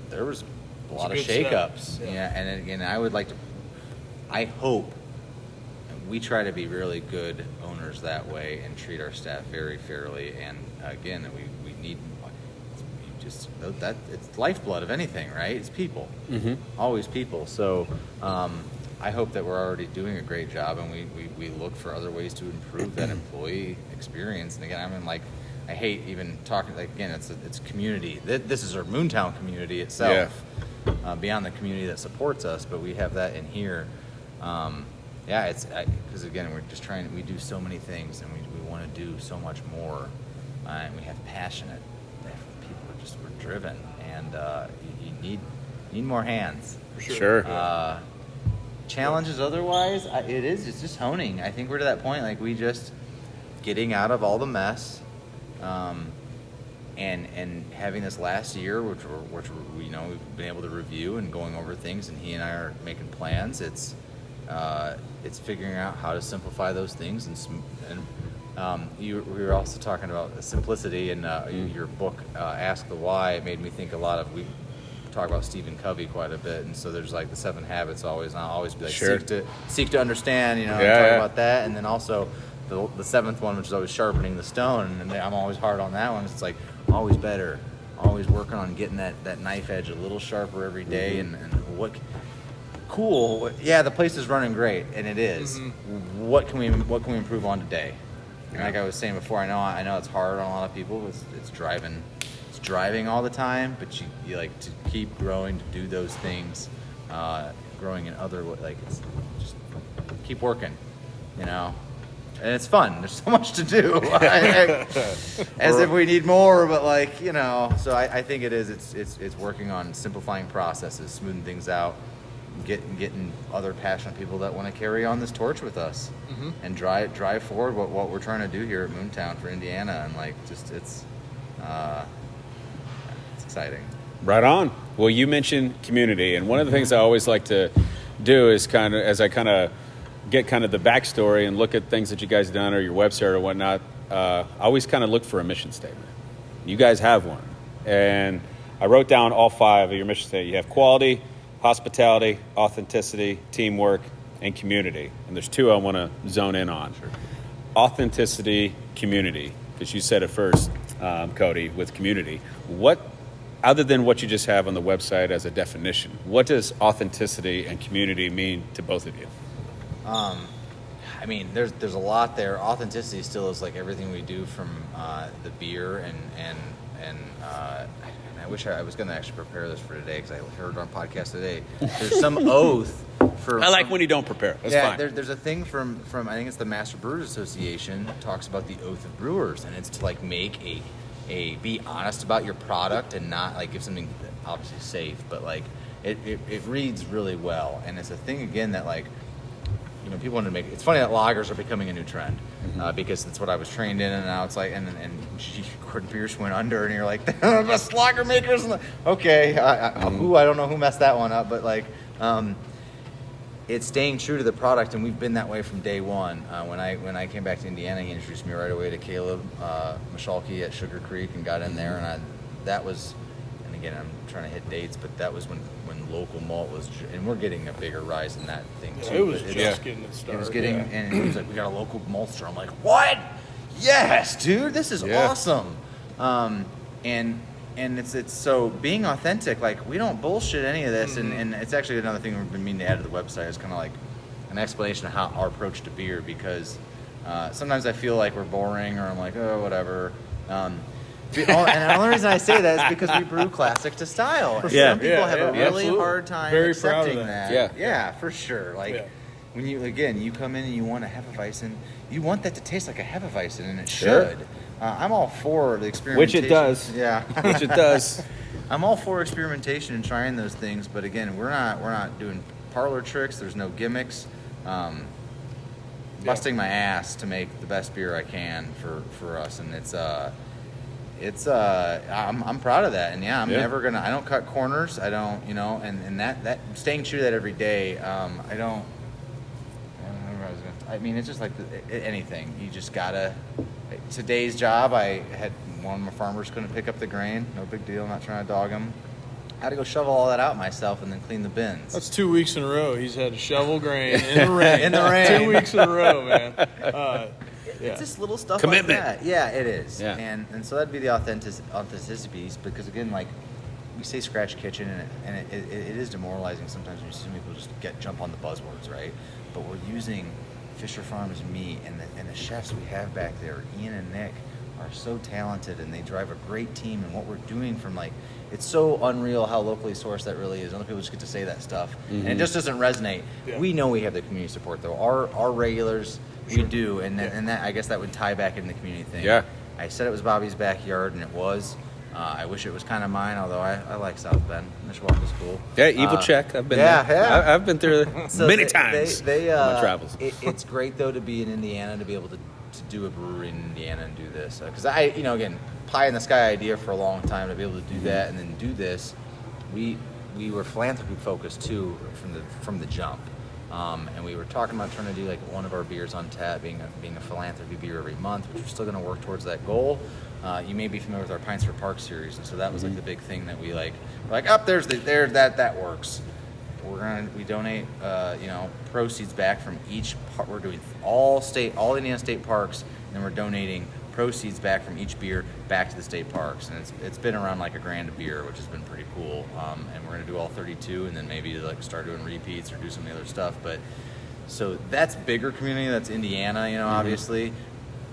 there was a lot of shakeups. Yeah, and again, I hope we try to be really good owners that way and treat our staff very fairly. And again, we need that it's lifeblood of anything, right? It's people, always people. So I hope that we're already doing a great job, and we look for other ways to improve that employee experience. And again, I hate even talking, like, again, it's community. This is our Moontown community itself, beyond the community that supports us, but we have that in here. It's because again, we're just we do so many things, and we want to do so much more. and we have passionate people who we're driven, and you need more hands. Sure. Challenges otherwise, it's just honing. I think we're to that point, like we just getting out of all the mess, and having this last year, which we've been able to review and going over things, and he and I are making plans. It's figuring out how to simplify those things, and we were also talking about simplicity, and your book, Ask the Why, it made me think a lot of, we talk about Stephen Covey quite a bit, and so there's like the 7 habits always, and I'll always be like, sure. seek to understand, talk about that, and then also the 7th one, which is always sharpening the stone, and I'm always hard on that one. It's like always better, always working on getting that knife edge a little sharper every day, and what cool, yeah, the place is running great, and it is. Mm-hmm. What can we improve on today? And like I was saying before, I know it's hard on a lot of people. It's driving all the time, but you like to keep growing, to do those things, growing in other, like, it's just keep working, and it's fun. There's so much to do, as if we need more, but so I think it is. It's working on simplifying processes, smoothing things out, getting other passionate people that want to carry on this torch with us, mm-hmm. and drive forward what we're trying to do here at Moontown for Indiana, and it's exciting. Right on. Well, you mentioned community, and one of the things I always like to do is as I get the backstory and look at things that you guys have done or your website or whatnot, I always look for a mission statement. You guys have one, and I wrote down all 5 of your mission statements. You have quality, hospitality, authenticity, teamwork, and community. And there's 2 I want to zone in on. Sure. Authenticity, community, because you said it first, Cody, with community. What, other than what you just have on the website as a definition, what does authenticity and community mean to both of you? There's a lot there. Authenticity still is like everything we do, from the beer and I wish I was going to actually prepare this for today, because I heard on podcast today. There's some oath for. I like when you don't prepare. That's fine. There's a thing from I think it's the Master Brewers Association, talks about the oath of brewers, and it's to make be honest about your product and not give something obviously safe, but it reads really well, and it's a thing again that people want to make. It's funny that lagers are becoming a new trend, mm-hmm. Because that's what I was trained in, and now it's and Gordon Pierce went under, and you're like, the best lager makers. Okay, I don't know who messed that one up, but it's staying true to the product, and we've been that way from day one. When I came back to Indiana, he introduced me right away to Caleb Michalke at Sugar Creek, and got in there, and that was. Again, I'm trying to hit dates, but that was when local malt was, and we're getting a bigger rise in that thing too. It was just getting it started. It was getting, and he was like, "We got a local malt store." I'm like, "What? Yes, dude, this is awesome." And it's so being authentic. We don't bullshit any of this, mm-hmm. and it's actually another thing we've been meaning to add to the website. Is kind of an explanation of how our approach to beer, because sometimes I feel like we're boring, or I'm like, oh, whatever. And the only reason I say that is because we brew classic to style. Some people have a really hard time accepting that. Yeah, for sure. When you come in and you want a Hefeweizen, you want that to taste like a Hefeweizen, and it should. I'm all for the experimentation. Which it does. Yeah. Which it does. I'm all for experimentation and trying those things, but again, we're not doing parlor tricks. There's no gimmicks. Busting my ass to make the best beer I can for us, and I'm proud of that, and I'm never gonna. I don't cut corners. I don't, and that staying true to that every day. It's just like anything. You just gotta. Today's job, I had one of my farmers couldn't pick up the grain. No big deal. I'm not trying to dog him. I had to go shovel all that out myself and then clean the bins. That's 2 weeks in a row. He's had to shovel grain in the rain. In the rain. 2 weeks in a row, man. It's just little stuff Commitment. like that. Yeah, it is. Yeah. And so that'd be the authenticity piece, because again, we say scratch kitchen, and it is demoralizing sometimes when you see people just jump on the buzzwords, right? But we're using Fisher Farms meat, and the chefs we have back there, Ian and Nick, are so talented, and they drive a great team. And what we're doing from it's so unreal how locally sourced that really is. Other people just get to say that stuff, and it just doesn't resonate. Yeah. We know we have the community support though. Our regulars, we do, and that I guess that would tie back into the community thing. Yeah. I said it was Bobby's backyard, and it was. I wish it was kind of mine, although I like South Bend. Mishawaka's cool. Yeah, Evil Check. I've been yeah, there. yeah. I've been through many times They, on my travels. It's great, though, to be in Indiana, to be able to do a brewery in Indiana and do this. Because again, pie in the sky idea for a long time, to be able to do that and then do this. We were philanthropy focused, too, from the jump. And we were talking about trying to do like one of our beers on tap being a philanthropy beer every month, which we're still going to work towards that goal. You may be familiar with our Pints for Park series, and so that was like the big thing that we like. We're like, there's that works. We donate proceeds back from each part. We're doing all Indiana state parks, and then we're donating proceeds back from each beer back to the state parks, and it's been around like $1,000 a beer, which has been pretty cool. And we're gonna do all 32, and then maybe like start doing repeats or do some of the other stuff. But so that's bigger community. That's Indiana, obviously.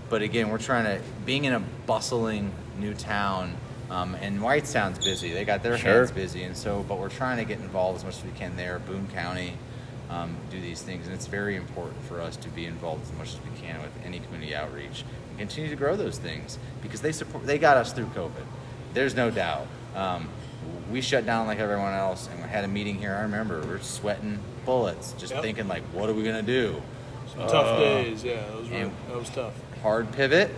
But again, we're trying to being in a bustling new town. And Whitestown's busy. They got their hands busy, and so. But we're trying to get involved as much as we can there. Boone County, do these things, and it's very important for us to be involved as much as we can with any community outreach and continue to grow those things because they got us through COVID. There's no doubt. We shut down like everyone else, and we had a meeting here. I remember we were sweating bullets, just thinking like, what are we gonna do? Some tough days. Yeah, that was tough. Hard pivot.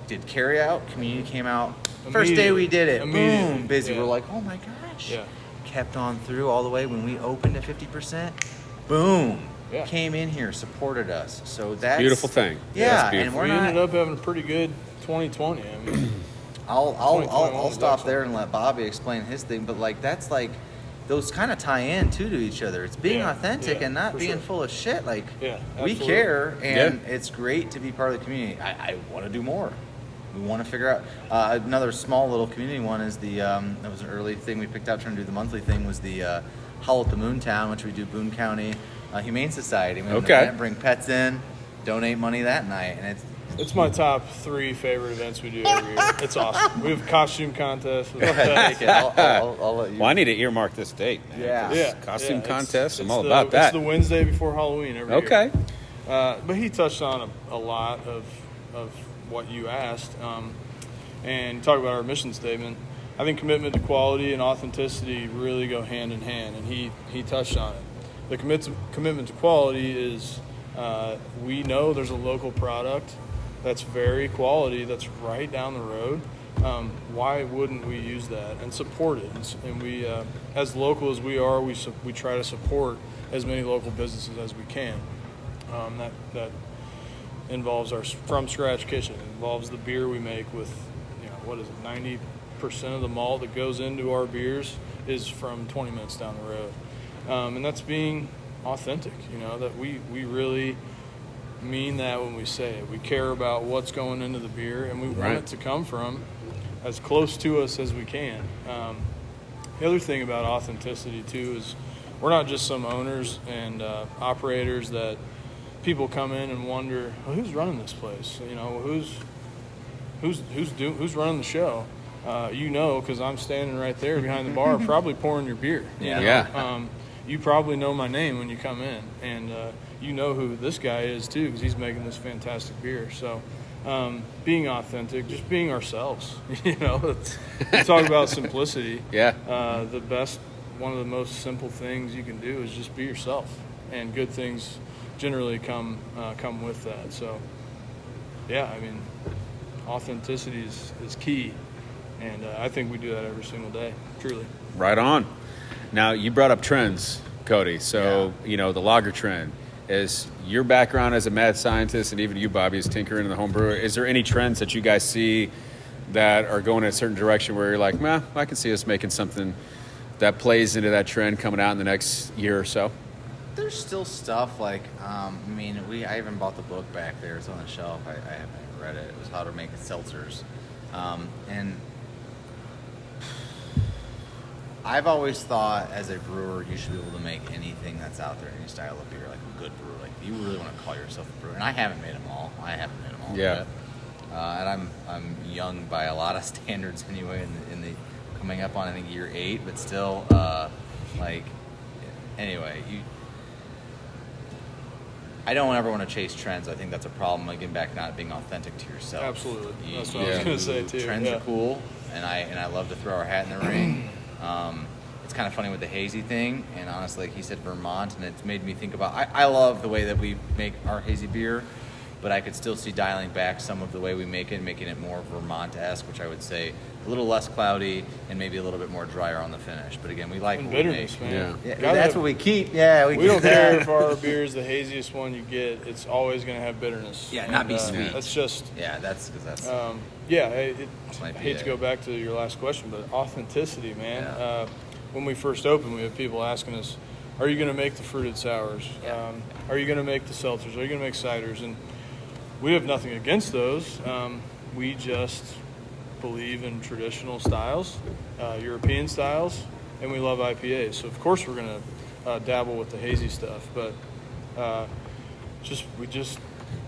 Did carry out. Community came out. First day we did it. Boom, busy. Yeah. We're like, oh my gosh. Yeah. Kept on through all the way. When we opened at 50%, boom. Yeah. Came in here, supported us. So that's Beautiful thing. Yeah, That's and we're We not. ended up having a pretty good 2020. I mean, I'll 2021 was stop excellent. there and let Bobby explain his thing. But like that's like those kind of tie in too to each other. It's being authentic and not being full of shit. Like we absolutely. care, and it's great to be part of the community. I want to do more. We want to figure out another small little community one is the that was an early thing we picked out trying to do the monthly thing was the Howl at the Moontown, which we do Boone County Humane Society. We bring pets in, donate money that night, and it's my top 3 favorite events we do every year. It's awesome. We have costume contests. With go ahead, take it. I'll let you. Well, I need to earmark this date, man. Yeah. Costume contest. I'm it's all about that. It's the Wednesday before Halloween every year. Okay. But he touched on a lot of what you asked. And talk about our mission statement. I think commitment to quality and authenticity really go hand in hand, and he touched on it. The commitment to quality is we know there's a local product that's very quality that's right down the road. Why wouldn't we use that and support it? And we, as local as we are, we try to support as many local businesses as we can. That involves our from scratch kitchen. It involves the beer we make with, 90% of the malt that goes into our beers is from 20 minutes down the road. And that's being authentic, that we really mean that when we say it. We care about what's going into the beer, and we want it to come from as close to us as we can. The other thing about authenticity, too, is we're not just some owners and operators that people come in and wonder, well, who's running this place? Who's running the show? Because I'm standing right there behind the bar, probably pouring your beer. You probably know my name when you come in, and you know who this guy is too, because he's making this fantastic beer. So, being authentic, just being ourselves. We talk about simplicity. The best, one of the most simple things you can do is just be yourself, and good things generally come with that. So, authenticity is key, and I think we do that every single day, truly. Right on. Now, you brought up trends, Cody. So, the lager trend. Is your background as a mad scientist, and even you, Bobby, as tinkering in the home brewer, is there any trends that you guys see that are going in a certain direction where you're like, I can see us making something that plays into that trend coming out in the next year or so? There's still stuff like, I even bought the book back there. It's on the shelf. I haven't read it. It was How to Make Seltzers. And I've always thought as a brewer, you should be able to make anything that's out there, any style of beer, like a good brewer. Like you really want to call yourself a brewer. And I haven't made them all. Yeah. Yet. And I'm young by a lot of standards anyway, in the coming up on, I think, year 8, but still, anyway, I don't ever want to chase trends. I think that's a problem. Like, getting back not being authentic to yourself. Absolutely. That's what I was going to say too. Trends are cool, and I love to throw our hat in the ring. It's kind of funny with the hazy thing, and honestly, like he said, Vermont, and it's made me think about. I love the way that we make our hazy beer, but I could still see dialing back some of the way we make it, making it more Vermont-esque, which I would say a little less cloudy and maybe a little bit more drier on the finish. But again, we like And what bitterness, we make. man. Yeah, that's what we keep. Yeah, We don't care if our beer is the haziest one you get. It's always going to have bitterness. Yeah, not be sweet. That's just. Yeah, that's because that's. I hate to go back to your last question, but authenticity, man. Yeah. When we first opened, we have people asking us, "Are you going to make the fruited sours? Yeah. Are you going to make the seltzers? Are you going to make ciders?" And we have nothing against those. We just believe in traditional styles, European styles, and we love IPAs. So of course we're going to dabble with the hazy stuff, but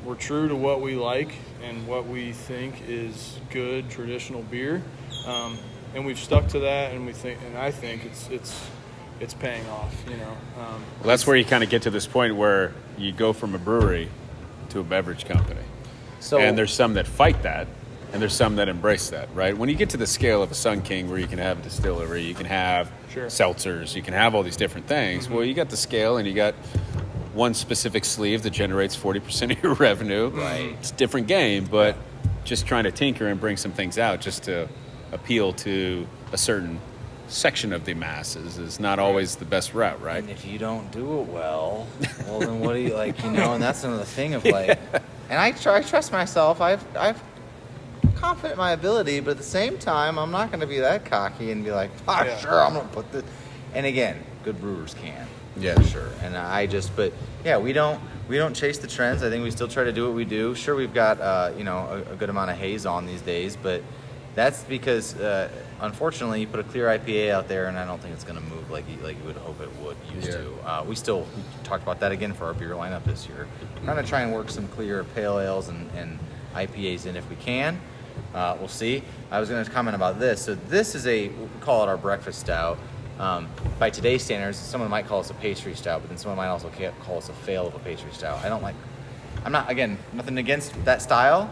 we're true to what we like and what we think is good traditional beer, and we've stuck to that. And I think it's paying off. Well, that's where you kind of get to this point where you go from a brewery to a beverage company. And there's some that fight that, and there's some that embrace that, right? When you get to the scale of a Sun King, where you can have a distillery, you can have seltzers, you can have all these different things. Mm-hmm. Well, you got the scale, and you got one specific sleeve that generates 40% of your revenue. Right. It's a different game, but just trying to tinker and bring some things out just to appeal to a certain section of the masses is not always the best route, right? And if you don't do it well, then what do you like? And that's another thing of like. And I trust myself. I've confident in my ability, but at the same time, I'm not going to be that cocky and be like, sure, I'm going to put this. And again, good brewers can. Yeah, for sure. And we don't chase the trends. I think we still try to do what we do. Sure, we've got a good amount of haze on these days, but that's because unfortunately you put a clear IPA out there, and I don't think it's going to move like you would hope it would used to. We talked about that again for our beer lineup this year. We're going to try and work some clear pale ales and IPAs in if we can. We'll see. I was going to comment about this. So this is we call it our breakfast stout. By today's standards, someone might call us a pastry stout, but then someone might also call us a fail of a pastry stout. I'm not, again, nothing against that style.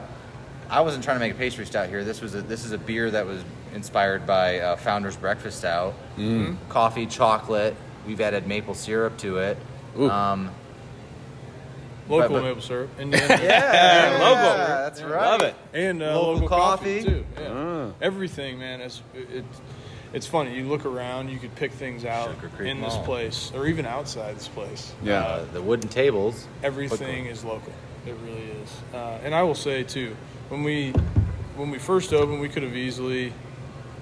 I wasn't trying to make a pastry stout here. This is a beer that was inspired by Founder's Breakfast Stout. Mm. Coffee, chocolate. We've added maple syrup to it. Local maple syrup. And local. That's right. Love it. And local coffee too. Yeah. Everything, man. It's funny. You look around, you could pick things out in this place, or even outside this place. Yeah. The wooden tables. Everything is local. It really is. And I will say too, when we first opened, we could have easily,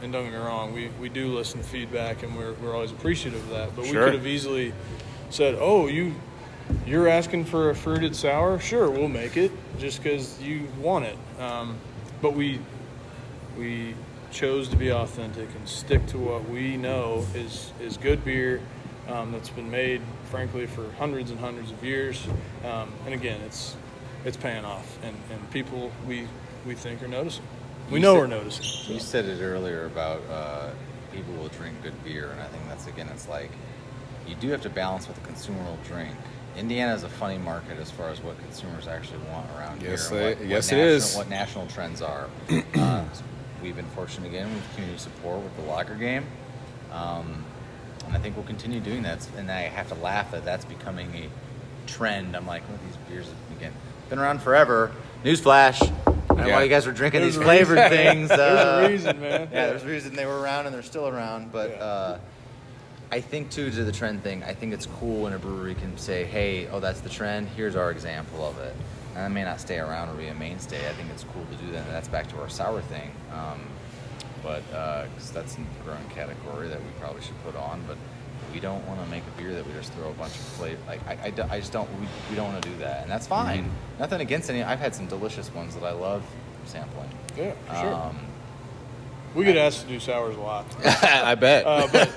and don't get me wrong, we do listen to feedback, and we're always appreciative of that. But we could have easily said, "Oh, you're asking for a fruited sour? Sure, we'll make it, just because you want it." But we chose to be authentic and stick to what we know is good beer that's been made, frankly, for hundreds and hundreds of years. And again, it's paying off, and people we think are noticing. We're noticing. So. You said it earlier about people will drink good beer, and I think it's like you do have to balance what the consumer will drink. Indiana is a funny market as far as what consumers actually want around here. Yes, it is. What national trends are. We've been fortunate again with community support with the lager game, and I think we'll continue doing that. And I have to laugh that that's becoming a trend. I'm like, these beers have been around forever. Newsflash! While you guys were drinking these flavored things, there's a reason, man. Yeah, there's a reason they were around and they're still around. But I think too, to the trend thing, I think it's cool when a brewery can say, "Hey, that's the trend. Here's our example of it." And that may not stay around or be a mainstay. I think it's cool to do that, and that's back to our sour thing. Because that's a growing category that we probably should put on. But we don't want to make a beer that we just throw a bunch of flavor. I just don't. We don't want to do that, and that's fine. Mm-hmm. Nothing against any. I've had some delicious ones that I love sampling. Yeah, for sure. We get asked to do sours a lot. I bet. But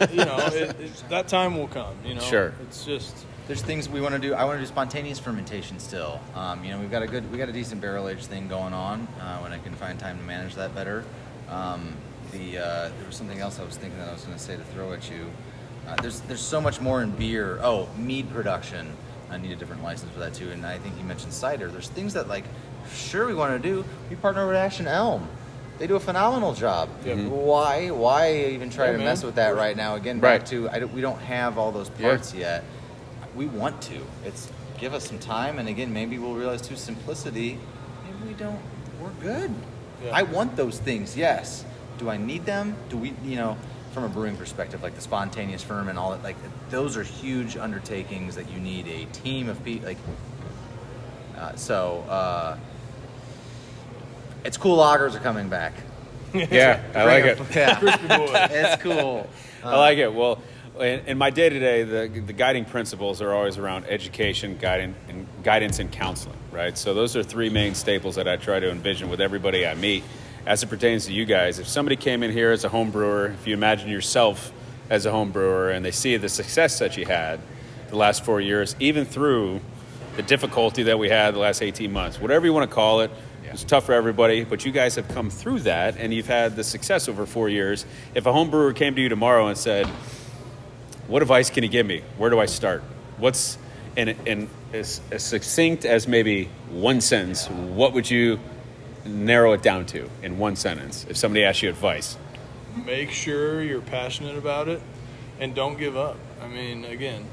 that time will come. Sure. It's just there's things we want to do. I want to do spontaneous fermentation still. We've got a decent barrel aged thing going on. When I can find time to manage that better. There was something else I was thinking that I was going to say to throw at you. There's so much more in beer. Mead production. need a different license for that too. And I think you mentioned cider. There's things that like, sure we want to do. We partner with Ash and Elm. They do a phenomenal job. Yeah. Why even try to mess with that right now? Again, back Right. to we don't have all those parts yet. We want to. It's give us some time, and again, maybe we'll realize too simplicity. Maybe we don't. We're good. Yeah. I want those things. Yes. Do I need them? Do we? From a brewing perspective, like the spontaneous ferment and all that, like those are huge undertakings that you need a team of people. Like, it's cool. Lagers are coming back. Yeah, I like it. Yeah, Crispy boy. it's cool. I like it. Well, in my day-to-day, the guiding principles are always around education, guidance, and counseling, right? So those are three main staples that I try to envision with everybody I meet. As it pertains to you guys, if somebody came in here as a home brewer, if you imagine yourself as a home brewer and they see the success that you had the last 4 years, even through the difficulty that we had the last 18 months, whatever you want to call it, it's tough for everybody, but you guys have come through that and you've had the success over 4 years. If a home brewer came to you tomorrow and said, what advice can you give me? Where do I start? What's in as succinct as maybe one sentence, what would you narrow it down to in one sentence if somebody asked you advice? Make sure you're passionate about it and don't give up. I mean, again,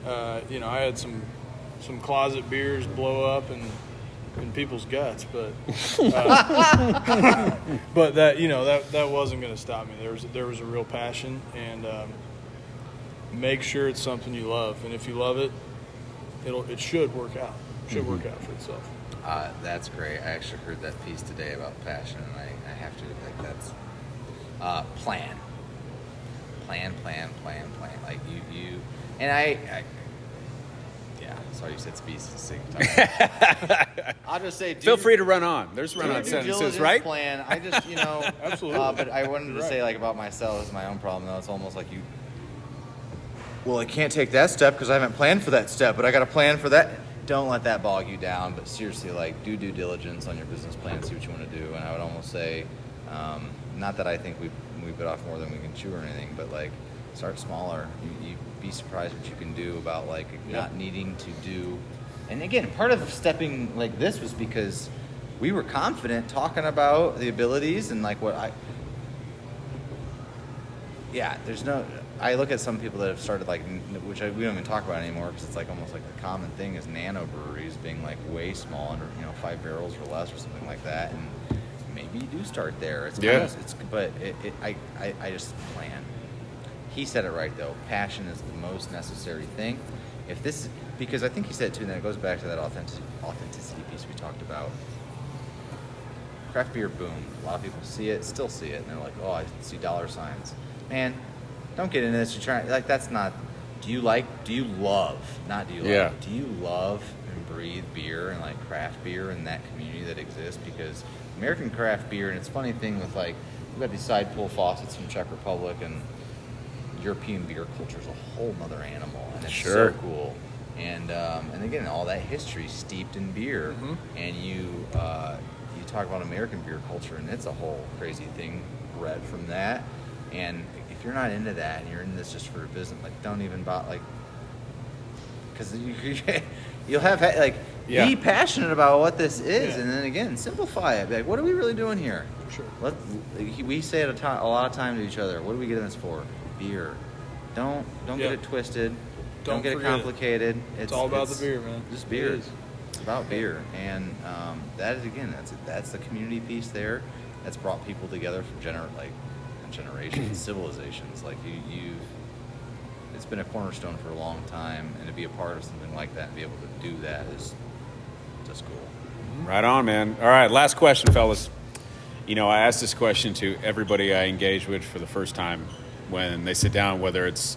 I had some closet beers blow up in people's guts, but but that wasn't going to stop me. There was a real passion, and make sure it's something you love, and if you love it, it should work out. It should work out for itself. That's great. I actually heard that piece today about passion, and I have to like that's plan. Like you and I sorry, you said speech at the same time. I'll just say, Feel free to run on. There's run-on sentences, right? Plan. I just, Absolutely. But I wanted to say, like, about myself, it's my own problem, though. It's almost like well, I can't take that step because I haven't planned for that step, but I got to plan for that. Don't let that bog you down, but seriously, like, do due diligence on your business plan, see what you want to do. And I would almost say, not that I think we bit off more than we can chew or anything, but, like, start smaller. You'd be surprised what you can do about, like, not needing to do. And again, part of stepping like this was because we were confident talking about the abilities and, like, I look at some people that have started, like, which we don't even talk about anymore because it's like almost like the common thing is nano breweries being, like, way small, under 5 barrels or less or something like that, and maybe you do start there. I just plan. He said it right though. Passion is the most necessary thing. Because I think he said it too, and then it goes back to that authenticity piece we talked about. Craft beer boomed. A lot of people still see it, and they're like, "Oh, I see dollar signs." Man, don't get into this. You're trying, like, that's not. Do you love and breathe beer and, like, craft beer and that community that exists? Because American craft beer, and it's a funny thing with, like, we've got these side pull faucets from Czech Republic, and European beer culture is a whole nother animal, and it's so cool. And again, all that history steeped in beer, and you talk about American beer culture, and it's a whole crazy thing bred from that. And if you're not into that, and you're in this just for a business, like, don't even buy, like, because you'll have, like, be passionate about what this is, and then again, simplify it. Be like, what are we really doing here? Sure. We say it a lot of time to each other. What are we getting this for? Beer. Don't get it twisted. Don't get it complicated. It's all about the beer, man. Just beer. It's about beer, and that is, again, that's the community piece there. That's brought people together from generations, civilizations. Like it's been a cornerstone for a long time, and to be a part of something like that and be able to do that is just cool. Right on, man. All right, last question, fellas. I ask this question to everybody I engage with for the first time when they sit down, whether it's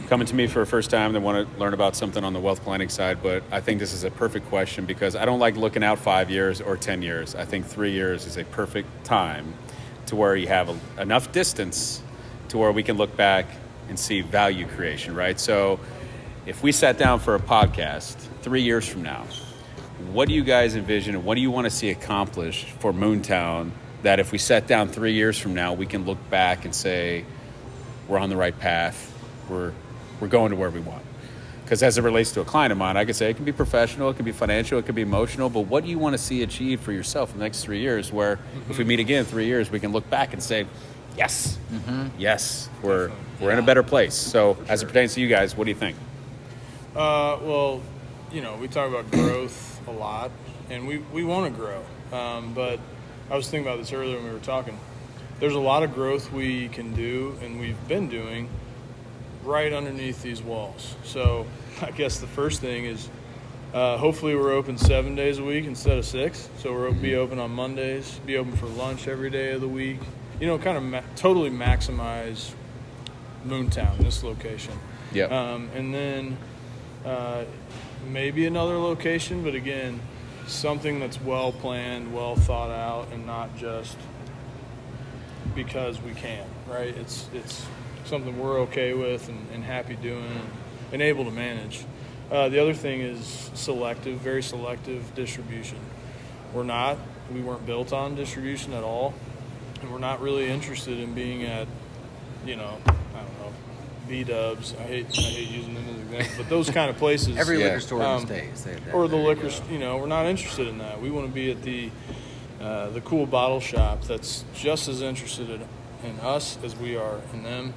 coming to me for the first time, they want to learn about something on the wealth planning side, but I think this is a perfect question because I don't like looking out 5 years or 10 years. I think 3 years is a perfect time to where you have enough distance to where we can look back and see value creation, right? So if we sat down for a podcast 3 years from now, what do you guys envision and what do you want to see accomplished for Moontown that if we sat down 3 years from now, we can look back and say, we're on the right path, we're going to where we want? Because as it relates to a client of mine, I could say it can be professional, it can be financial, it can be emotional, but what do you want to see achieved for yourself in the next 3 years where if we meet again in 3 years, we can look back and say, yes, yes, we're in a better place. So as it pertains to you guys, what do you think? Well, we talk about growth a lot, and we want to grow. But I was thinking about this earlier when we were talking. There's a lot of growth we can do, and we've been doing right underneath these walls. So I guess the first thing is hopefully we're open 7 days a week instead of 6. So we'll be open on Mondays, be open for lunch every day of the week. Kind of totally maximize Moontown, this location. Yeah. And then maybe another location, but again, something that's well planned, well thought out, and not just because we can, right? It's something we're okay with and happy doing and able to manage. The other thing is very selective distribution. We weren't built on distribution at all, and we're not really interested in being at, I don't know, B-dubs. I hate using them as examples, but those kind of places. Every liquor store in the state, say that. Or the liquor, we're not interested in that. We want to be at the cool bottle shop that's just as interested in us as we are in them.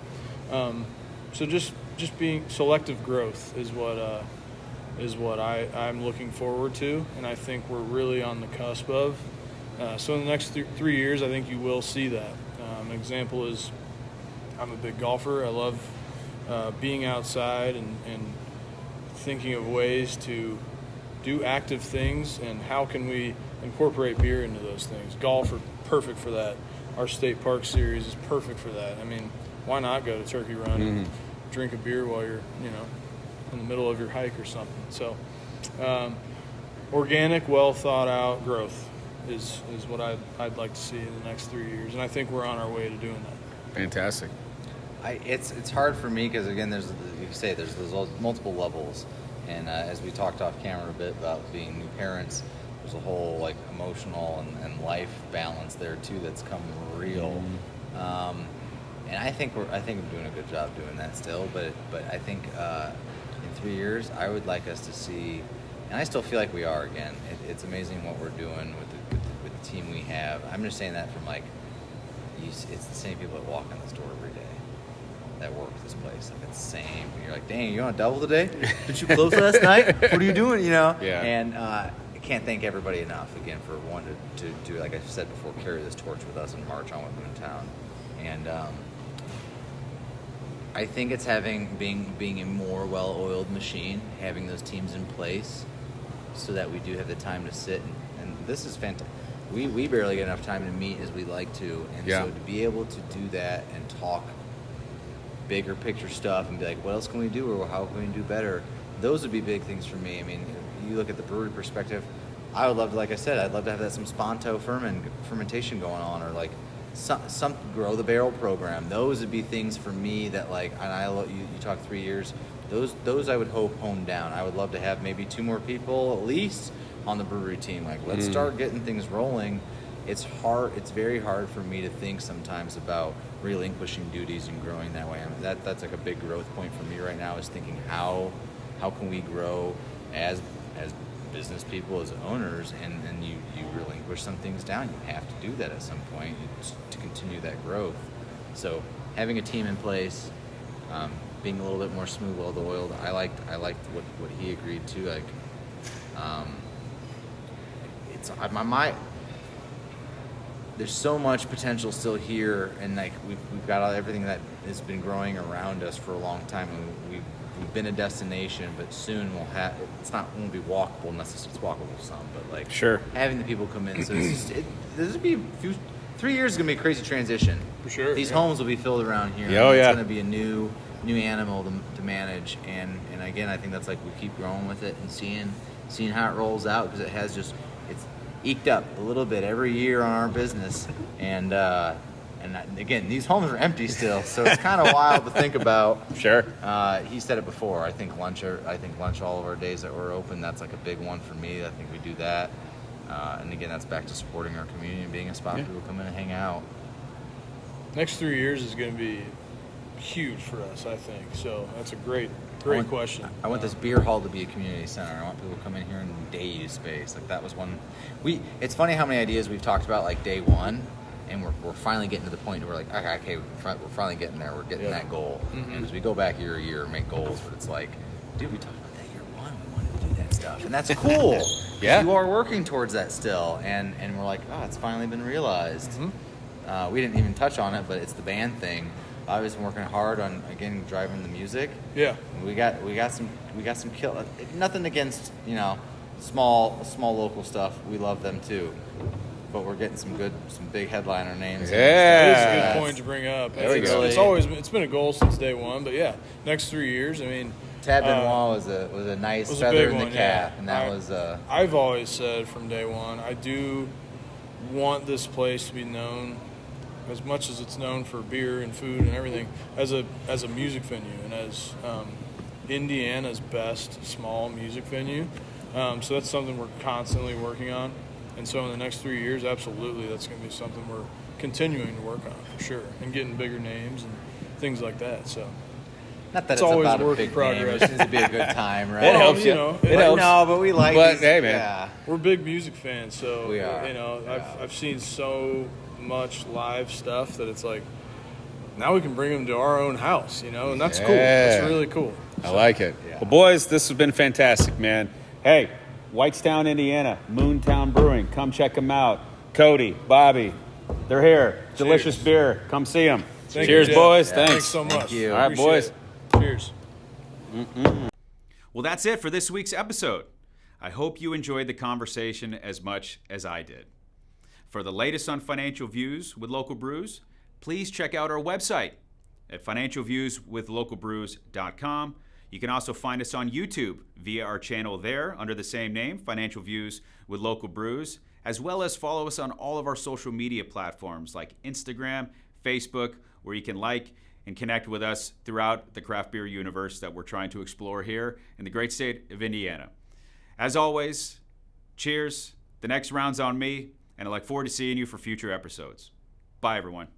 So just being selective growth is what I'm looking forward to, and I think we're really on the cusp of. So in the next 3 years, I think you will see that. An example is I'm a big golfer. I love being outside and thinking of ways to do active things, and how can we incorporate beer into those things. Golf are perfect for that. Our state park series is perfect for that. I mean, why not go to Turkey Run and drink a beer while you're, in the middle of your hike or something. So organic, well thought out growth is what I'd like to see in the next 3 years, and I think we're on our way to doing that. Fantastic. It's hard for me because, again, there's those multiple levels, and as we talked off camera a bit about being new parents, there's a whole emotional and life balance there too that's come real. And I think I'm doing a good job doing that still, but I think in 3 years I would like us to see, and I still feel like we are again. It's amazing what we're doing with the team we have. I'm just saying that from it's the same people that walk in the store every day that work this place. It's the same. You're like, dang, you on a double today? Did you close last night? What are you doing? Yeah. And I can't thank everybody enough again for wanting to do, like I said before, carry this torch with us and march on with Moontown. And I think it's being a more well-oiled machine, having those teams in place, so that we do have the time to sit and this is fantastic. We barely get enough time to meet as we like to, and so to be able to do that and talk bigger picture stuff and be like, what else can we do, or how can we do better? Those would be big things for me. I mean, you look at the brewery perspective, I would love to, like I said, I'd love to have some Sponto fermentation going on, or some grow the barrel program. Those would be things for me that you talk 3 years. Those I would hope honed down. I would love to have maybe 2 more people at least on the brewery team. Let's start getting things rolling. It's hard. It's very hard for me to think sometimes about relinquishing duties and growing that way. I mean, that's a big growth point for me right now, is thinking how can we grow as business people, as owners, and you relinquish some things down. You have to do that at some point to continue that growth. So having a team in place, being a little bit more smooth, well-oiled. I liked what he agreed to. There's so much potential still here, and we've got everything that has been growing around us for a long time, and we've been a destination, but soon won't be walkable unless it's walkable some, but sure, having the people come in. So this would be 3 years is gonna be a crazy transition For sure. These homes will be filled around here. It's gonna be a new animal to manage, and again, I think that's we keep growing with it and seeing how it rolls out, because it's eked up a little bit every year on our business, and again, these homes are empty still, so it's kind of wild to think about. Sure. He said it before. I think lunch all of our days that we're open. That's a big one for me. I think we do that, and again, that's back to supporting our community and being a spot for people to come in and hang out. Next 3 years is going to be huge for us, I think. So that's a great question. I want this beer hall to be a community center. I want people to come in here and day use space. Like that was one. It's funny how many ideas we've talked about like day one, and we're finally getting to the point where we're like, okay, we're finally getting there. We're getting that goal. And as we go back year to year and make goals, but it's like, dude, we talked about that year one. We wanted to do that stuff, and that's cool. Yeah. You are working towards that still, and we're like, oh, it's finally been realized. We didn't even touch on it, but it's the band thing. I've been working hard on again driving the music. Yeah. We got some kill. Nothing against small local stuff. We love them too, but we're getting some big headliner names. Yeah. It's a good point to bring up. There we go. It's been a goal since day one, but yeah, next 3 years. I mean, Tab Benoit was a nice was a feather big in the one, cap, yeah. and that was. I've always said from day one, I do want this place to be known as much as it's known for beer and food and everything as a music venue and as Indiana's best small music venue. So that's something we're constantly working on. And so in the next 3 years, absolutely, that's going to be something we're continuing to work on for sure, and getting bigger names and things like that. So Not that it's it's always about a a work big in progress. name. It just needs to be a good time, right? It helps you. It helps. No, but we like. But, these, hey, man. Yeah. We're big music fans, so We are. I've seen so much live stuff that it's like now we can bring them to our own house, and that's cool. Yeah. That's really cool. I like it. Yeah. Well, boys, this has been fantastic, man. Hey, Whitestown, Indiana, Moontown Brewing. Come check them out. Cody, Bobby, they're here. Delicious beer. Come see them. Thank Cheers, you, Jeff. boys. Yeah. Thanks. Thanks so much. Thank you. All right, Appreciate boys. it. Cheers. Well, that's it for this week's episode. I hope you enjoyed the conversation as much as I did. For the latest on financial views with local brews, please check out our website at financialviewswithlocalbrews.com. You can also find us on YouTube via our channel there under the same name, Financial Views with Local Brews, as well as follow us on all of our social media platforms like Instagram, Facebook, where you can like and connect with us throughout the craft beer universe that we're trying to explore here in the great state of Indiana. As always, cheers. The next round's on me, and I look forward to seeing you for future episodes. Bye, everyone.